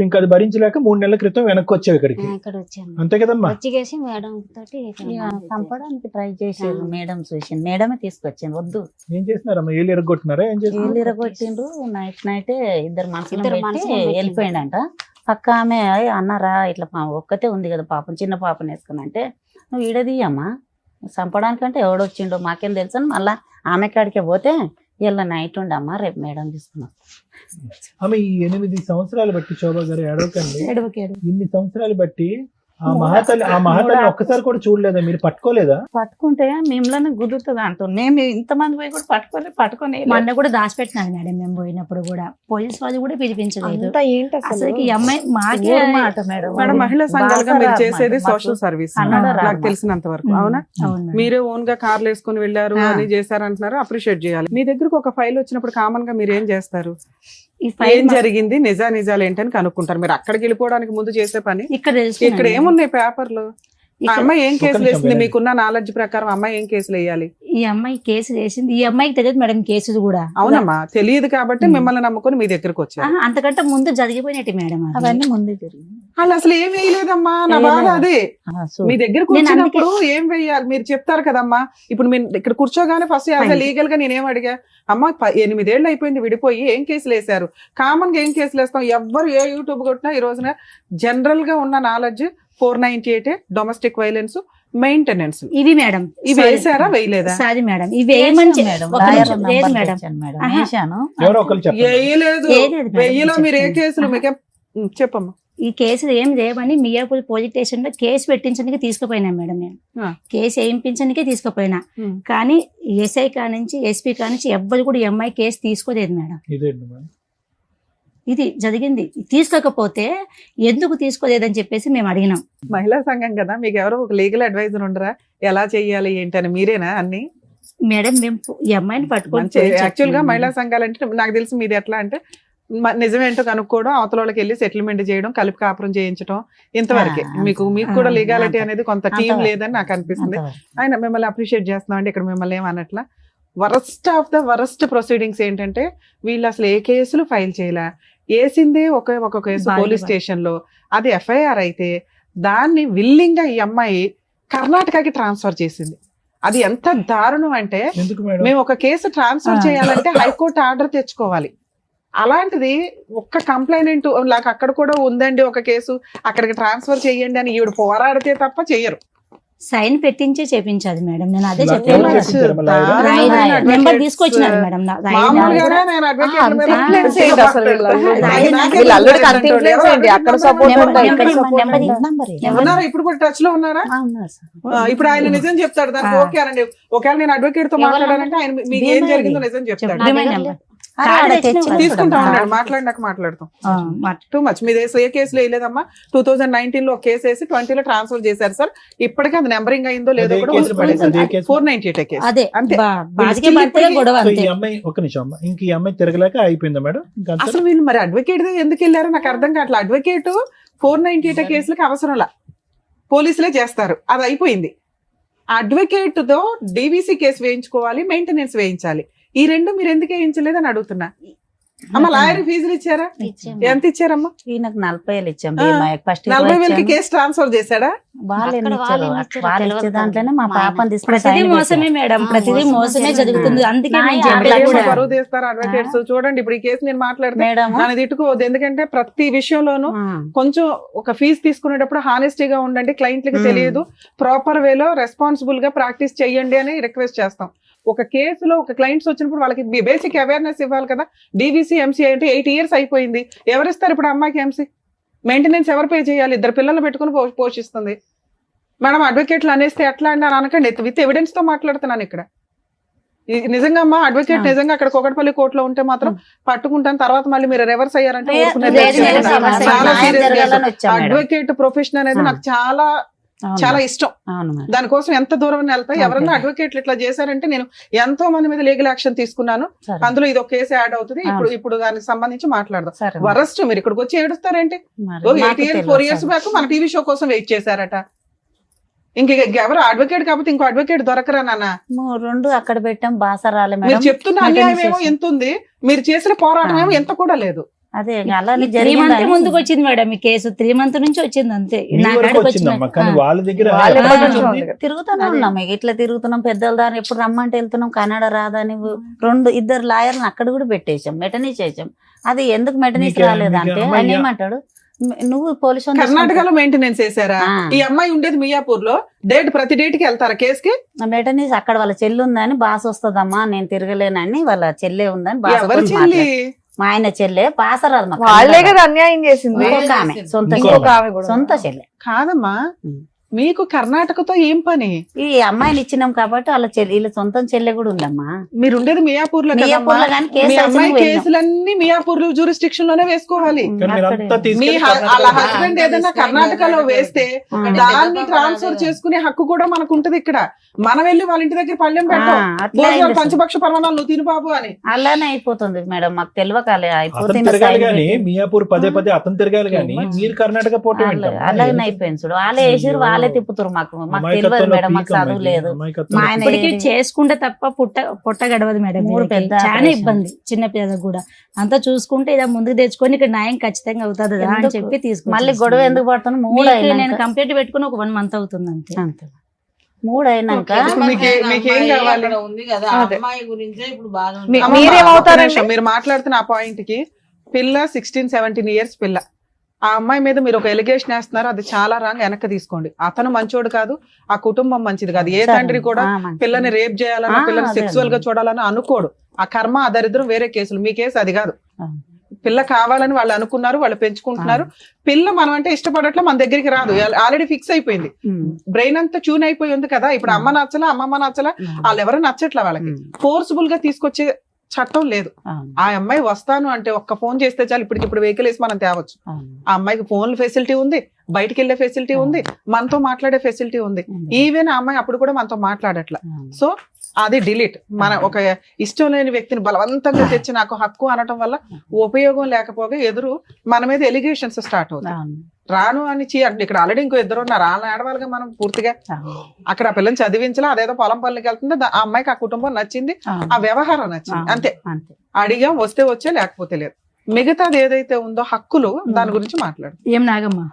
ఇంకా అది భరించలేక 3 నెలల క్రితం వెనక్కి వచ్చావు ఇక్కడికి, ఇక్కడ వచ్చాను. అంతే కదమ్మా? వచ్చిగేసి మేడం తోటి చంపడానికి ట్రై చేసారు. మేడం చూసింది, మేడమే తీసుకొచ్చింది. వద్దు ఏం చేసినారమ్మా? ఏళ్ళు ఎరగొట్టినారా? ఏం చేసినారు? ఏళ్ళు ఇరగొట్టిండు. నైటే ఇద్దరు మనుషులు ఇద్దరు పెట్టి మనుషులను పెట్టి. వెళ్ళిపోయిండంట. పక్క ఆమె అన్నారా ఇట్లా ఒక్కతే ఉంది కదా పాపం, చిన్న పాపని వేసుకుని అంటే, నువ్వు ఈడదీయమ్మా, చంపడానికంటే ఎవడొచ్చిండో మాకేం తెలుసు అని మళ్ళా ఆమె కాడికే పోతే ఇలా నైట్ ఉండమ్మా, రేపు మేడం తీసుకున్నాం. ఆమె ఈ 8 సంవత్సరాలు బట్టి, శోభా గారు ఏడవకండి, ఏడవకేడు ఇన్ని సంవత్సరాలు బట్టి ఆ మహాతల్లి ఒక్కసారి కూడా చూడలేదా? మీరు పట్టుకోలేదా? పట్టుకుంటే మిమ్మల్ని గుర్తుంది అంటాం. నేను ఇంతమంది పోయి కూడా పట్టుకొని మా అన్న కూడా దాచిపెట్టినాడు మేడం. మేము పోయినప్పుడు కూడా పోలీస్ వాళ్ళు కూడా పిలిపించలేదు. అంతా ఏంటి అసలు ఈ అమ్మాయి మాకే ఊరు మాట మేడం. మేడం మహిళా సంఘాలుగా మీరు బాగా చేసేది మాకు సోషల్ సర్వీస్ కన్నడ రాదు నాకు తెలిసినంత వరకు. అవునా? అవును మేడం. మీరే ఓన్ గా కార్లు వేసుకుని వెళ్ళారు ఆ. అని చేశారంటున్నారు, అప్రిషియేట్ చేయాలి. మీ దగ్గరకు ఒక ఫైల్ వచ్చినప్పుడు కామన్ గా మీరు ఏం చేస్తారు? ఈ ఫైల్ ఏం జరిగింది, నిజాలు ఏంటని కనుక్కుంటారు. మీరు అక్కడికి వెళ్ళిపోవడానికి ముందు చేసే పని ఇక్కడ ఇక్కడ తెలుసుకున్నాను. ఏమున్నాయి పేపర్లు? ఆ ఇక్కడ అమ్మాయి ఏం కేసులు నిమిషం వేసింది? వినండి. మీకున్న నాలెడ్జ్ ప్రకారం అమ్మాయి ఏం కేసులు వేయాలి? ఈ అమ్మాయి కేసు వేసింది. ఈ అమ్మాయికి తెలియదు మేడం కేసులు కూడా. అవునమ్మా, తెలియదు కాబట్టి ఉమ్. మిమ్మల్ని నమ్ముకొని మీ దగ్గరకు వచ్చారు. ఆహా, అంతకంటే ముందు జరిగిపోయినట్టు మేడం అది. అవన్నీ ముందే జరిగింది. వాళ్ళు అసలు ఏం వేయలేదమ్మా, నా బాధ అదే. మీ దగ్గరకు నేను వచ్చినప్పుడు ఏం వెయ్యాలి మీరు చెప్తారు కదమ్మా. ఇప్పుడు మీరు ఇక్కడ కూర్చోగానే ఫస్ట్ Fine. లీగల్ గా నేనేం అడిగా, అమ్మా 8 ఏళ్ళు అయిపోయింది విడిపోయి, ఏం కేసులు వేశారు? కామన్ గా ఏం కేసులు వేస్తాం? ఎవ్వరు ఏ యూట్యూబ్ కొట్టినా ఈ రోజున జనరల్ గా ఉన్న నాలెడ్జ్ 498 డొమెస్టిక్ వైలెన్స్, మెయింటెనెన్స్. ఇవి మేడం ఇవి వేసారా వేయలేదా? సారీ మేడం ఇవి వేయమని మేడం ఒక లాయర్ నిమిషం, లేదు నంబర్ మేడం. తెచ్చాను మేడం. ఆహా. వేశాను. ఎవరో ఒకరు చెప్పండి. వేయలేదు. వేయలేదు మేడం, వెయ్యిలో మీరు ఏ చెప్తాను. కేసులు ఆహా. మీకే చెప్పమ్మా. ఈ కేసు ఏం చేయమని మియాపూర్ పోలీస్ స్టేషన్ లో కేసు పెట్టించడానికి తీసుకుపోయినా మేడం. నేను ఆ. కేసు వేయించడానికే తీసుకుపోయినా. ఉమ్. కానీ ఎస్ఐ కానించి ఎస్పీ కానించి ఎవ్వరు కూడా ఈ అమ్మాయి కేసు తీసుకోలేదు మేడం. ఇదేంటి మేడం? ఇది జరిగింది. తీసుకోకపోతే ఎందుకు తీసుకోలేదని చెప్పేసి మేము అడిగినాం. మహిళా సంఘం కదా, మీకు ఎవరో ఒక లీగల్ అడ్వైజర్ ఉండరా? ఎలా చెయ్యాలి ఏంటని మీరేనా అన్ని? మేడం మేము ఈ అమ్మాయిని పట్టుకొని మంచి పోయి యాక్చువల్ గా చెప్తున్నాం మహిళా మేడం. సంఘాలు అంటే నాకు తెలిసి మీది ఎట్లా అంటే నిజమేంటో కనుక్కోవడం, అవతల వాళ్ళకి వెళ్ళి సెటిల్మెంట్ చేయడం, కలిపి కాపురం చేయించడం, ఇంతవరకే. మీకు కూడా లీగాలిటీ అనేది కొంత టీం అంతవరకు. లేదని నాకు అనిపిస్తుంది. అంతవరకు. ఆయన మిమ్మల్ని అప్రిషియేట్ చేస్తున్నాం అండి. ఇక్కడ మిమ్మల్ని ఏమన్నట్లా worst of the worst proceedings ఏంటంటే వీళ్ళు అసలు ఏ కేసులు ఫైల్ చేయలే, వేసిందే ఒక కేసు బాగా పోలీస్ స్టేషన్ లో, అది ఎఫ్ఐఆర్ అయితే దాన్ని విల్లింగ్ గా ఈ అమ్మాయి కర్ణాటకకి ట్రాన్స్ఫర్ చేసింది. అది ఎంత దారుణం అంటే, ఎందుకు మేడం? మేము ఒక కేసు ట్రాన్స్ఫర్ చేయాలంటే హైకోర్టు ఆర్డర్ తెచ్చుకోవాలి. అలాంటిది ఒక్క కంప్లైనెంట్ నాకు అక్కడ కూడా ఉందండి ఒక కేసు, అక్కడికి ట్రాన్స్ఫర్ చేయండి అని ఈవిడ పోరాడితే తప్ప చెయ్యరు. సైన్ పెట్టించే చేపించాలి మేడం. నేను అదే ఇలా చెప్పాను. ఎవరు చేపించారు మళ్ళీ ఆవిడ? దారుణమైన నెంబర్ advocates, తీసుకొచ్చినారు మేడం. మామూలుగానే నేను advocate మీద influence ఏంటి అసలు వీళ్ళల్లో? నాకే వీళ్ళ అల్లుడికి అంత తెలియదు. influence ఏంటి? అక్కడ support నెంబర్ ఉంటాయి, ఇక్కడ నెంబర్ support నెంబర్ ఉంటాయి. నంబర్ ఇవ్వు. ఉన్నారా ఇప్పుడు కూడా టచ్ లో ఉన్నారా? ఉన్నారు సార్. ఇప్పుడు ఆయన నిజం చెప్తాడు దానికి. ఓకే అనండి, ఒకవేళ నేను అడ్వకేట్ తో ఎవరు మాట్లాడాలంటే ఆయన మీకు ఏం భీమా జరిగిందో ఇది. నిజం చెప్తాడు. నా రిమైండ్ దగ్గర నెంబర్. అరే, కార్డు ఆడ తెచ్చిన తెచ్చి తీసుకుంటా ఆ. ఉన్నాడు, మాట్లాడినాక మాట్లాడతాం. మాట. Too much. మీద ఏ కేసులో వేయలేదమ్మా. 2019 లో కేసు వేసి 20 లో ట్రాన్స్ఫర్ చేశారు సార్. ఇప్పటికీ అది నెంబరింగ్ అయిందో లేదో అదే కూడా కేసు పడేసి, అదే కేసు. 498 కేసు. అదే అంతే. బాధికే still పడితే ఇప్పటికీ- గొడవ సో అంతే. ఈ అమ్మాయి ఒక్క నిమిషం అమ్మ, ఇంక ఈ అమ్మాయి తిరగలేక అయిపోయిందా మేడం? ఇంకా అంతే? అసలు వీళ్ళు మరి అడ్వకేట్ ఎందుకు వెళ్ళారో నాకు అర్థం కావట్లేదు. అడ్వకేట్ 498 కేసులకు అవసరంలా, పోలీసులే చేస్తారు, అది అయిపోయింది. అడ్వకేట్ తో డీవీసీ కేసు వేయించుకోవాలి, మెయింటెనెన్స్ వేయించాలి. ఈ రెండు మీరు ఎందుకు వేయించలేదని అడుగుతున్నా. అమ్మ లాయర్ ఫీజులు ఇచ్చారా? ఇచ్చాము. ఎంత ఇచ్చారమ్మా? ఈయనకు 40,000 ఇచ్చాం. భీమా ఫస్ట్ 40,000కి కేసు ట్రాన్స్ఫర్ చేశాడా? వాళ్ళు అక్కడ ఎన్ని వాళ్ళు ఇచ్చారు? ఎన్ని ఇచ్చారో వాళ్ళు తెలియదు ఇచ్చే కదా. దాంట్లోనే మా మా పాపని తీసుకుని ప్రతిదీ sign మోసమే మేడం. ఆ, ప్రతిదీ మోసం మోసమే జరిగింది. జరుగుతుంది. అందుకే నా నేను యాభై చెప్పలా ఏమో కూడా. బరువు తీస్తారు అడ్వకేట్స్. చూడండి ఇప్పుడు ఈ కేసు నేను మాట్లాడితే మేడం నన్ను తిట్టుకోవద్దు, ఎందుకంటే ప్రతి విషయంలోనూ కొంచెం ఒక ఫీజు తీసుకునేటప్పుడు హానెస్టీగా ఉండండి, క్లయింట్లకి తెలియదు, ప్రాపర్ వేలో రెస్పాన్సిబుల్ గా ప్రాక్టీస్ చెయ్యండి అని రిక్వెస్ట్ చేస్తాం. ఒక కేసులో ఒక క్లయింట్స్ వచ్చినప్పుడు వాళ్ళకి బేసిక్ అవేర్నెస్ ఇవ్వాలి కదా. డీవీసీ ఎంసీ అంటే 8 years అయిపోయింది. ఎవరిస్తారు ఇప్పుడు అమ్మాయికి ఎంసీ? మెయింటెనెన్స్ ఎవరు పే చేయాలి? 2 పిల్లలు పెట్టుకుని పోషిస్తుంది. మేడం అడ్వకేట్లు అనేస్తే ఎట్లా అండి అని అనకండి, విత్ ఎవిడెన్స్ తో మాట్లాడుతున్నాను ఇక్కడ. నిజంగా అమ్మా అడ్వకేట్ నిజంగా అక్కడ కోకటపల్లి కోర్టులో ఉంటే మాత్రం పట్టుకుంటాను, తర్వాత మళ్ళీ మీరు రివర్స్ అయ్యారంటే ఊరుకునేది లేదు, లేదు. లేదు, సమస్య చాలా న్యాయం serious జరగాలని case. వచ్చాం మేడం. అడ్వకేట్ ప్రొఫెషన్ అనేది నాకు చాలా అవును చాలా మేడం. ఇష్టం. అవును మేడం. దానికోసం ఎంత దూరం వెళ్తా, అంతే. ఎవరన్నా అడ్వకేట్లు ఇట్లా చేశారంటే నేను ఎంతో మంది మీద లీగల్ యాక్షన్ తీసుకున్నాను. సరే. అందులో ఇది ఒక కేసు యాడ్ అవుతుంది. ఇప్పుడు అవును. ఇప్పుడు దానికి సంబంధించి మాట్లాడదాం. సరే. వరస్ట్ మీరు ఇక్కడికి వచ్చి ఏడుస్తారేంటి? మరి మాకు 4 ఇయర్స్ తెలియదు. బ్యాక్ మన టీవీ షో కోసం వెయిట్ చేశారట. ఇంక ఎవరు అడ్వకేట్ కాకపోతే ఇంకో అడ్వకేట్ దొరకరా నాన్న? రెండు అక్కడ పెట్టాం, బాసరాలే మీరు మేడం. చెప్తున్న అన్యాయం ఏమో ఎంత ఉంది, మీరు చేసిన పోరాటం ఏమో ఎంత కూడా లేదు. అదే అలానే 3 మంత్ జరిగింది. ముందుకు వచ్చింది మేడం ఈ కేసు. 3 మంత్ నుంచి వచ్చింది అంతే. మీ నా వరకు కాడికి వచ్చిందమ్మా, కానీ వచ్చింది. వాళ్ళ దగ్గర వాళ్ళ ఆ, కొంచెం ఉంది కదా. తిరుగుతూనే ఉన్నాం, ఇక ఇట్లా తిరుగుతున్నాం. పెద్దల దాని ఎప్పుడు రమ్మంటే వెళ్తున్నాం. కన్నడ రాదని 2 లాయర్లను అక్కడ కూడా పెట్టేశాం, మెటనీస్ చేసాం. అది ఎందుకు మెటనీస్ మీకే- రాలేదంటే మీకే ఆయన అమ్మాయి- ఏమంటాడు, నువ్వు పోలీసు కర్ణాటకలో మెయింటెనెన్స్ చేశారా? ఈ అమ్మాయి ఉండేది మియాపూర్ లో. ప్రతి డేట్ కి వెళ్తారా కేసుకి? మెటనీస్ అక్కడ వాళ్ళ చెల్లి ఉందని, బాస్ వస్తుందమ్మా నేను తిరగలేనని, వాళ్ళ చెల్లె ఉందని బాస్ ఎవరి తోటి చెల్లి? మాట్లాడు. మా ఆయన చెల్లె బాసరాదు మాకు. వాళ్ళే కదా అన్యాయం చేసింది. ఇంకొక ఆమె, సొంత ఇంకొక చెల్లె. ఆమె కూడా సొంత చెల్లె. కాదమ్మా, మీకు కర్ణాటకతో ఏం పని? ఈ అమ్మాయిని ఇచ్చినాం కాబట్టి వాళ్ళ చెల్లి, వీళ్ళ సొంతం చెల్లె కూడా ఉందమ్మా. మీరు ఉండేది మియాపూర్ లో కదమ్మా. మియాపూర్లో కానీ కేసు మీ అమ్మాయి వేసినాం, వెళ్ళాం. కేసులన్నీ మియాపూర్ జ్యూరిస్డిక్షన్ లోనే వేసుకోవాలి. కానీ మీరంతా అక్కడే. మీ తీసుకెళ్ళి వాళ్ళ హస్బెండ్ ఏదైనా కర్ణాటకలో వేస్తే దాన్ని ట్రాన్స్ఫర్ చేసుకునే హక్కు కూడా మనకు ఉంటది ఇక్కడ. మనం వెళ్ళి వాళ్ళ ఇంటి దగ్గర పళ్ళెం పెట్టాం, అట్లా భోజనాలు అయింది. పంచపక్ష పర్వణాలు నువ్వు తిను బాబు అని. అలానే అయిపోతుంది మేడం, మాకు తెలియకాలే అతను అయిపోతుంది. తిరగాలి గానీ, మియాపూర్ పదే అతను తిరగాలి గానీ మీరు కర్ణాటక పోవటం ఏంటమ్మా? అలాగే అయిపోయింది చూడు. వాళ్ళే వేసిరు, వాళ్ళే తిప్పుతారు. మాకు తెలియదు మేడం, మాకు చదువు లేదు. మా ఆయన ఇప్పటికీ చేసుకుంటే తప్ప పొట్ట గడవదు మేడం. 3 వీళ్ళకి పెద్ద చాలా ఆపరేషన్. ఇబ్బంది చిన్న పిల్లలకు కూడా. అంతా చూసుకుంటే ఇలా ముందుకు తెచ్చుకొని ఇక్కడ న్యాయం ఖచ్చితంగా అవుతుంది అని ఎందుకు? చెప్పి తీసుకుని మళ్ళీ గొడవ ఎందుకు పడుతున్నా? 3 నేను అయినాక కంప్లీట్ పెట్టుకుని ఒక 1 మంత్ అవుతుంది అంతే. అంతే. 3 అయినాక మీకేం కావాలి? అదే. అమ్మమ్మ, ఒక్క మీరేమవుతారండి? నిమిషం, మీరు మాట్లాడుతున్న ఆ పాయింట్ కి పిల్ల 16-17 ఇయర్స్ పిల్ల. ఆ అమ్మాయి మీద మీరు ఒక ఎలిగేషన్ వేస్తున్నారు, అది చాలా రాంగ్. వెనక్కి తీసుకోండి. అతను మంచోడు కాదు, ఆ కుటుంబం మంచిది కాదు. ఏ తండ్రి కూడా పిల్లని రేప్ చేయాలన్నా, పిల్లని అదే సెక్సువల్ గా చూడాలని అనుకోడు. ఆ కర్మ ఆ దరిద్రం వేరే కేసులు. మీ కేసు అది కాదు. ఆ. పిల్ల కావాలని వాళ్ళు అనుకున్నారు, వాళ్ళు పెంచుకుంటున్నారు. పిల్ల మనం అంటే ఇష్టపడట్లా, మన దగ్గరికి రాదు, ఆల్రెడీ ఫిక్స్ అయిపోయింది. బ్రెయిన్ అంతా ట్యూన్ అయిపోయి ఉంది కదా. ఇప్పుడు అమ్మ నచ్చలా, అమ్మమ్మ నచ్చలా, వాళ్ళు ఎవరు నచ్చట్లా. వాళ్ళకి ఫోర్స్ఫుల్ గా తీసుకొచ్చే చట్టం లేదు. ఆ అమ్మాయి వస్తాను అంటే ఒక్క ఫోన్ చేస్తే చాలు, ఇప్పటికిప్పుడు వెహికల్ వేసి మనం తేవచ్చు. ఆ అమ్మాయికి ఫోన్ ఫెసిలిటీ ఉంది, బయటికి వెళ్లే ఫెసిలిటీ ఉంది, మనతో మాట్లాడే ఫెసిలిటీ ఉంది. ఈవెన్ ఆ అమ్మాయి అప్పుడు కూడా మనతో మాట్లాడట్లా. సో అది డిలీట్. మన ఒక ఇష్టం లేని వ్యక్తిని బలవంతంగా తెచ్చి నాకు హక్కు అనటం వల్ల ఉపయోగం లేకపోగా ఎదురు మన మీద ఎలిగేషన్స్ స్టార్ట్ అవుతాయి. రాను అని అంటే ఇక్కడ ఆల్రెడీ ఇంకో 2 ఉన్నారు, వాళ్ళని ఆడవాళ్ళగా మనం పూర్తిగా అక్కడ ఆ పిల్లని చదివించలా, అదేదో పొలం పనులకి వెళ్తుంది. ఆ అమ్మాయికి ఆ కుటుంబం నచ్చింది, ఆ వ్యవహారం నచ్చింది, అంతే. అడిగాం, వస్తే వచ్చే, లేకపోతే లేదు. మిగతాది ఏదైతే ఉందో హక్కులు, దాని గురించి మాట్లాడు. ఏం నాగమ్మా,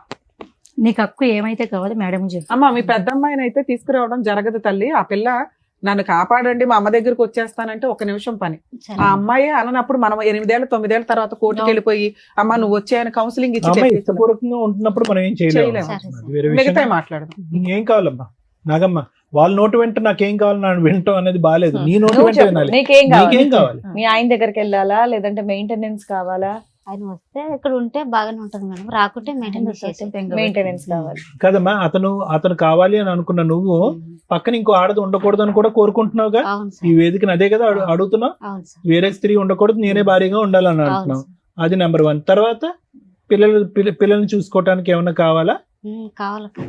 నీకు హక్కు ఏమైతే కావాలి మేడం చెప్పు. అమ్మా, మీ పెద్ద అమ్మాయిని అయితే తీసుకురావడం జరగదు తల్లి. ఆ పిల్ల నన్ను కాపాడండి, మా అమ్మ దగ్గరకు వచ్చేస్తానంటే 1 నిమిషం పని. ఆ అమ్మాయి అనప్పుడు మనం 8 ఏళ్ళు 9 ఏళ్ళ తర్వాత కోర్టుకి వెళ్ళిపోయి అమ్మ నువ్వు వచ్చాయని కౌన్సిలింగ్ ఇచ్చి ఇష్టపూర్వకంగా ఉంటున్నప్పుడు మనం ఏం చేయలేము. మిగతా మాట్లాడదాం. ఏం కావాలమ్మా నాగమ్మ? వాళ్ళ నోటు వెంట నాకేం కావాలి నన్ను వింటాం అనేది బాగాలేదు. నీ నోటు వెంట వినాలి. నీకేం నీకేం కావాలి? మీ ఆయన దగ్గరికి వెళ్ళాలా, లేదంటే మెయింటెనెన్స్ కావాలా? ఆయన వస్తే ఇక్కడ ఉంటే బాగానే ఉంటది మేడం, రాకుంటే మెయింటెనెన్స్ కావాలి కదమ్మా. అతను కావాలి అని అనుకున్న నువ్వు పక్కన ఇంకో ఆడది ఉండకూడదు అని కూడా కోరుకుంటున్నావుగా. ఈ వేదికను అదే కదా అడుగుతున్నావు. వేరే స్త్రీ ఉండకూడదు, నేనే భారీగా ఉండాలని అంటున్నావు. అది నెంబర్ 1. తర్వాత పిల్లల్ని చూసుకోవటానికి ఏమన్నా కావాలా?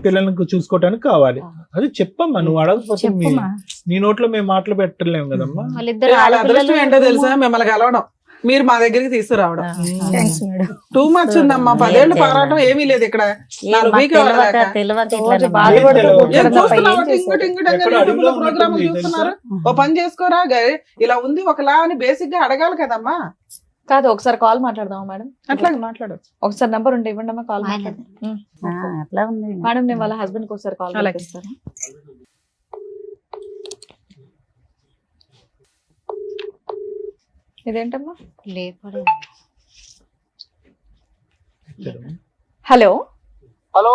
పిల్లల్ని చూసుకోవటానికి కావాలి. అది చెప్పమ్మా, నువ్వు అడగకపోతే నీ నోట్లో మేము మాటలు పెట్టలేము కదమ్మా. అదృష్టం ఏంటో తెలుసా, మిమ్మల్ని కలవడం, మీరు మా దగ్గరికి తీసుకురావడం. టూ మచ్ ఉందమ్మా. 10 ఏళ్ళు పోరాటం ఏమీ లేదు ఇక్కడ. ఓ పని చేసుకోరా, ఇలా ఉంది ఒకలా అని బేసిక్ గా అడగాలి కదమ్మా. కాదు, ఒకసారి కాల్ మాట్లాడదామా మేడం? అట్లా మాట్లాడచ్చు. ఒకసారి నంబర్ ఉంటే ఇవ్వండి అమ్మా, కాల్ అట్లా ఉంది మేడం. నేను వాళ్ళ హస్బెండ్ కి ఒకసారి కాల్ చేస్తాను. ఇదేంటమ్మా? హలో హలో,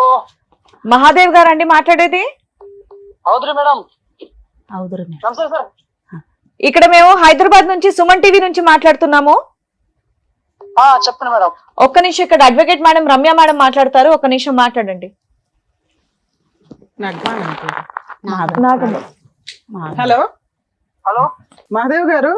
మహాదేవ్ గారు అండి మాట్లాడేది? అవుతురు మేడం. అవుతురు. నమస్తే సార్. ఇక్కడ మేము హైదరాబాద్ నుంచి సుమన్ టీవీ నుంచి మాట్లాడుతున్నాము. చెప్పండి మేడం. ఒక్క నిమిషం, ఇక్కడ అడ్వకేట్ మేడం రమ్య మేడం మాట్లాడతారు, ఒక్క నిమిషం మాట్లాడండి. హలో, హలో మహాదేవ్ గారు,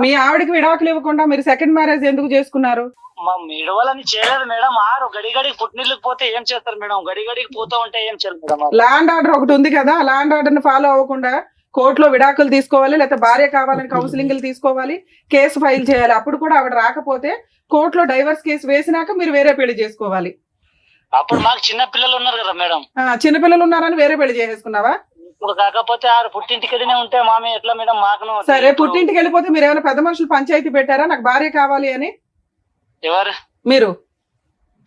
మీ ఆవిడకి విడాకులు ఇవ్వకుండా మీరు సెకండ్ మ్యారేజ్ ఎందుకు చేసుకున్నారు? మా మేడవాళ్ళని చేయలేదు మేడం. ఆరు గడిగడికి పుట్టినీళ్ళకి పోతే ఏం చేస్తారు మేడం? గడిగడికి పోతా ఉంటే ఏం చేయాలి మేడం? ల్యాండ్ ఆర్డర్ ఒకటి ఉంది కదా, ల్యాండ్ ఆర్డర్ ని ఫాలో అవ్వకుండా కోర్టులో విడాకులు తీసుకోవాలి, లేకపోతే భార్య కావాలని కౌన్సిలింగ్లు తీసుకోవాలి, కేసు ఫైల్ చేయాలి. అప్పుడు కూడా ఆవిడ రాకపోతే కోర్టులో డైవర్స్ కేసు వేసినాక మీరు వేరే పెళ్లి చేసుకోవాలి. అప్పుడు మాకు చిన్న పిల్లలు ఉన్నారు కదా మేడం. చిన్నపిల్లలు ఉన్నారని వేరే పెళ్లి చేసేసుకున్నావా? ఇప్పుడు కాకపోతే ఆరు పుట్టింటికనే ఉంటే మామే ఎట్లా మేడం? మాకు సరే, పుట్టింటికి వెళ్ళిపోతే మీరు ఏమైనా పెద్ద మనుషులు పంచాయతీ పెట్టారా నాకు భార్య కావాలి అని? ఎవరు మీరు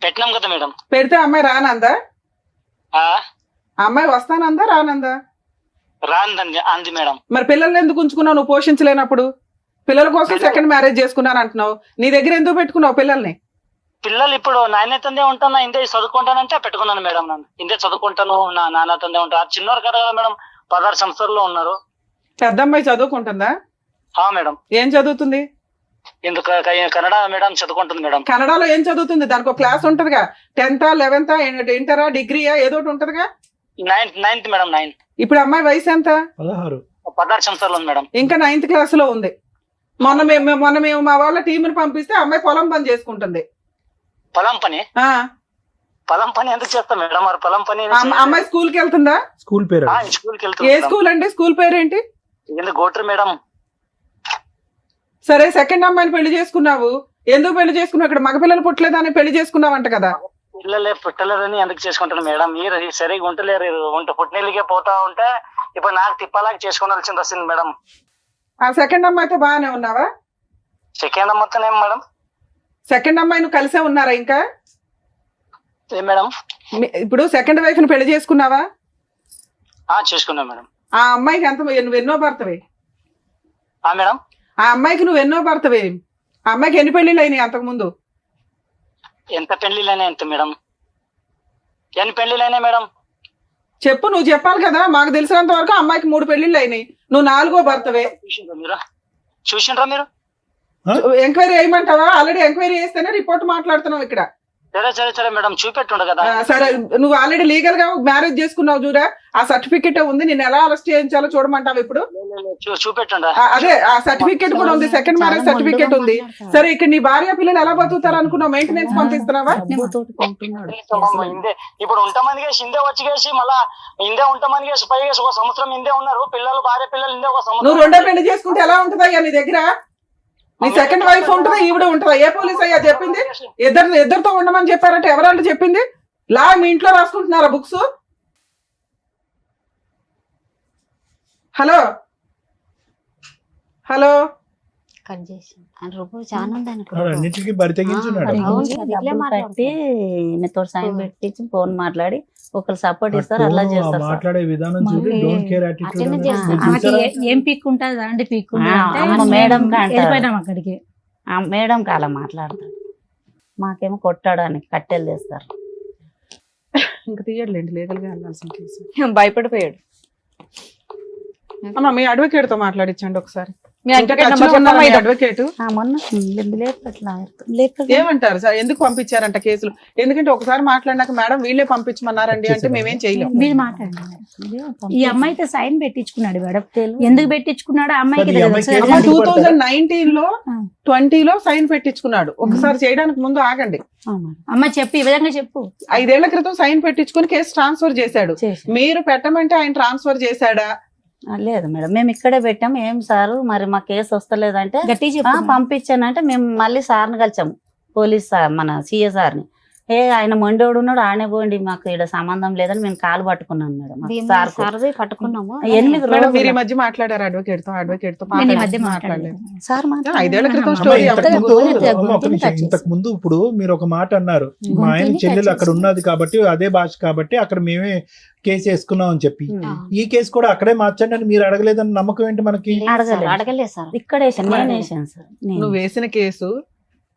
పెట్టినాం కదా మేడం. పెడితే అమ్మాయి రానందా? ఆ అమ్మాయి వస్తానందా రానందా? రాందండి అంది మేడం. మరి పిల్లల్ని ఎందుకు ఉంచుకున్నావు నువ్వు పోషించలేనప్పుడు? పిల్లల కోసం సెకండ్ మ్యారేజ్ చేసుకున్నాను అంటున్నావు, నీ దగ్గర ఎందుకు పెట్టుకున్నావు పిల్లల్ని? పిల్లలు ఇప్పుడు నాయనతందే ఉంటాను, ఇందే చదువుకుంటానంటే పెట్టుకున్నాను మేడం. నన్ను ఇందే చదువుకుంటాను, నా నాన్నతందే ఉంటాను. చిన్నవారు కదా మేడం, 16 సంవత్సరాల్లో ఉన్నారు. పెద్ద అమ్మాయి చదువుకుంటుందా? మేడం. ఏం చదువుతుంది? ఎందుకు కన్నడ మేడం చదువుకుంటుంది మేడం. కన్నడలో ఏం చదువుతుంది? దానికి ఒక క్లాస్ ఉంటదిగా, 10th 11th ఇంటరా డిగ్రీయా ఏదో ఒకటి ఉంటదిగా. 9th madam. 9. ఇప్పుడు అమ్మాయి వయసు ఎంత? 16 సంవత్సరాలు ఉంది మేడం. ఇంకా 9th క్లాస్ లో ఉంది. మొన్న మేము మా వాళ్ళ టీంని పంపిస్తే అమ్మాయి పొలం పని చేసుకుంటుంది. పొలం పని? పొలం పని ఎందుకు చేస్తాం మేడం? మరి పొలం పని అమ్మాయి స్కూల్ కి వెళ్తుందా? స్కూల్ పేరు? స్కూల్ కి ఏ వెళ్తుంది. స్కూల్ అండి? స్కూల్ పేరు ఏంటి? గోట్రి మేడం. సరే, సెకండ్ అమ్మాయిని పెళ్లి చేసుకున్నావు, ఎందుకు పెళ్లి చేసుకున్నావు? ఇక్కడ మగపిల్లలు పుట్టలేదని పెళ్లి చేసుకున్నావంట కదా. పిల్లలే పుట్టలేదని ఎందుకు చేసుకుంటాను మేడం? మీరు సరిగా ఉంటలేరు, పుట్టినీళ్ళకే పోతా ఉంటే ఇప్పుడు నాకు తిప్పాలాగా చేసుకోవాల్సింది వస్తుంది మేడం. ఆ సెకండ్ అమ్మాయితో బాగానే ఉన్నావా? సెకండ్ మొత్తం ఏం మేడం? సెకండ్ అమ్మాయి నువ్వు కలిసే ఉన్నారా ఇంకా? ఏం మేడం? ఇప్పుడు సెకండ్ వైఫ్ ని పెళ్లి చేసుకున్నావా? చేసుకున్నా మేడం. ఆ అమ్మాయికి ఎంత నువ్వు ఎన్నో భర్తవే? మేడం, ఆ అమ్మాయికి నువ్వు ఎన్నో భర్తవే? ఆ అమ్మాయికి ఎన్ని పెళ్లిళ్ళు అయినాయి అంతకు ముందు? ఎంత పెళ్లిళ్ళైనా ఎంత మేడం? ఎన్ని పెళ్లిళ్ళైనా మేడం? చెప్పు, నువ్వు చెప్పాలి కదా. మాకు తెలిసినంత వరకు అమ్మాయికి 3 పెళ్లిళ్ళు అయినాయి, నువ్వు 4వ భర్తవే. చూసిండ్రా మీరు? ఎంక్వైరీ చేయమంటావా? ఆల్రెడీ ఎంక్వైరీ చేస్తేనే రిపోర్ట్ మాట్లాడుతున్నావు ఇక్కడ. సరే మేడం, చూపెట్టుండ కదా. సరే, నువ్వు ఆల్రెడీ లీగల్ గా మ్యారేజ్ చేసుకున్నావు చూడా, ఆ సర్టిఫికెట్ ఉంది. నేను ఎలా అరెస్ట్ చేయించాలో చూడమంటావు ఇప్పుడు? చూపెట్టుండ. అదే, ఆ సర్టిఫికెట్ కూడా ఉంది, సెకండ్ మ్యారేజ్ సర్టిఫికెట్ ఉంది. సరే, ఇక్కడ నీ భార్య పిల్లలు ఎలా బతుకుతారు అనుకున్నావు? మెయింటెనెన్స్ పంపిస్తున్నావా? ఇప్పుడు ఉంటామని కేసు ఇందే వచ్చి కేసి మళ్ళా ఇందే ఉంటామని కేసు పై కేసు 1 సంవత్సరం ఇందే ఉన్నారు పిల్లలు, భార్య పిల్లలు ఇందే 1 సంవత్సరం. నువ్వు 2వ పెళ్లి చేసుకుంటే ఎలా ఉంటుందయ్యా నీ దగ్గర? నీ సెకండ్ వైఫ్ ఉంటుందా, ఈవిడ ఉంటుందా? ఏ పోలీస్ అయ్యా చెప్పింది? ఇద్దరితో ఉండమని చెప్పారంటే ఎవరంటే చెప్పింది? లా మీ ఇంట్లో రాసుకుంటున్నారా బుక్స్? హలో హలో కట్ చేసి చాలా అన్నిటికీ బరి తెగించున్నాడు. కట్టి మీతో సైన్ పెట్టించి ఫోన్ మాట్లాడి ఒకరు సపోర్ట్ ఇస్తారు, అలా చేస్తారు. మాట్లాడే విధానం చూడు, డోంట్ కేర్ యాటిట్యూడ్. ఏం పీక్ ఉంటుంది అండి? పీక్ మేడం వెళ్ళిపోయినాం అక్కడికి. మేడం అలా మాట్లాడతారు, మాకేమో కొట్టడానికి కట్టెలు తెస్తారు. ఇంకా తీయట్లేండి, లీగల్ గా వెళ్ళాల్సిన కేసు. భయపడిపోయాడు. అమ్మా, మీ అడ్వకేట్ తో మాట్లాడించండి ఒకసారి. మీ అడ్వకేట్ మొన్న ఏమంటారు సార్? ఎందుకు పంపించారంట కేసులు? ఎందుకంటే ఒకసారి మాట్లాడినాక మేడం వీళ్ళే పంపించమన్నారండి అంటే మేమేం చేయలేము. మీరు మాట్లాడండి. ఈ అమ్మాయితో సైన్ పెట్టించుకున్నాడు మేడం. ఎందుకు పెట్టించుకున్నాడు? అమ్మాయికి 2019 లో 20 లో సైన్ పెట్టించుకున్నాడు. ఒకసారి చేయడానికి ముందు ఆగండి అమ్మ, చెప్పు, ఈ విధంగా చెప్పు. 5 ఏళ్ల క్రితం సైన్ పెట్టించుకుని కేసు ట్రాన్స్ఫర్ చేశాడు. మీరు పెట్టమంటే ఆయన ట్రాన్స్ఫర్ చేశాడా? లేదు మేడం, మేము ఇక్కడే పెట్టాము. ఏం సారు మరి మా కేసు వస్తలేదంటే పంపించానంటే మేము మళ్ళీ సార్ని కలిసాము, పోలీస్ సార్, మన సిఏ సార్ని. ఆయన మొండోడు ఉన్నాడు, ఆడనే పోండి, మాకు ఇక్కడ సంబంధం లేదని మేము కాలు పట్టుకున్నాం మేడం. సార్ పట్టుకున్నాము. 8 రోజులు మీరు ఈ మధ్య మాట్లాడారు అడ్వకేట్ తో? అడ్వకేట్ తో మాట్లాడలేదు సార్. 5 ఏళ్ల క్రితం స్టోరీ. ఇంతకు ముందు ఇప్పుడు మీరు ఒక మాట అన్నారు, మా ఆయన చెల్లెలు అక్కడ ఉన్నది కాబట్టి, అదే భాష కాబట్టి అక్కడ మేమే కేసు వేసుకున్నాం అని చెప్పి, ఈ కేసు కూడా అక్కడే మార్చండి అని మీరు అడగలేదని నమ్మకం ఏంటి మనకి? అడగలేదు సార్, ఇక్కడ నేను వేసాను సార్. నువ్వు వేసిన కేసు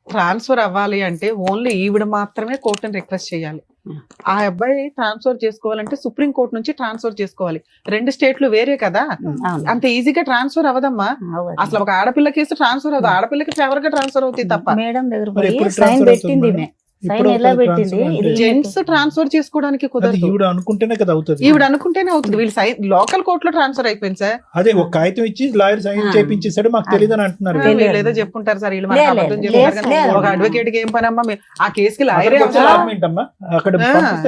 ట్రాన్స్ఫర్ అవ్వాలి అంటే ఓన్లీ ఈవిడ మాత్రమే కోర్టుని రిక్వెస్ట్ చేయాలి. ఆ అబ్బాయి ట్రాన్స్ఫర్ చేసుకోవాలంటే సుప్రీం కోర్టు నుంచి ట్రాన్స్ఫర్ చేసుకోవాలి. 2 స్టేట్లు వేరే కదా, అంత ఈజీగా ట్రాన్స్ఫర్ అవ్వదమ్మా. అసలు ఒక ఆడపిల్ల కేసు ట్రాన్స్ఫర్ అవ్వదు, ఆడపిల్లకి ఫేవర్ గా ట్రాన్స్ఫర్ అవుతుంది తప్ప. మేడం దగ్గర సైన్ పెట్టింది, సైన్ ఎలా పెట్టింది ఇది జెంట్స్ ట్రాన్స్ఫర్ చేసుకోవడానికి అది కుదరదు. ఈవిడ అనుకుంటేనే కదా అవుతుంది. ఈవిడ అనుకుంటేనే అవుతుంది. వీళ్ళు లోకల్ కోర్టులో ట్రాన్స్ఫర్ అయిపోయింది సార్. అదే ఒక కాగితం ఇచ్చి లాయర్ సైన్ చేపించేసాడు, మాకు తెలియదు అని అంటున్నారు. వీళ్ళు ఏదో చెప్పుకుంటారు సార్, వీళ్ళు మనకు అబద్ధం చెప్తారు కానీ ఒక అడ్వకేట్ కి ఏం పని అమ్మా? ఆ కేసుకి లాయరే అవసరం. అక్కడ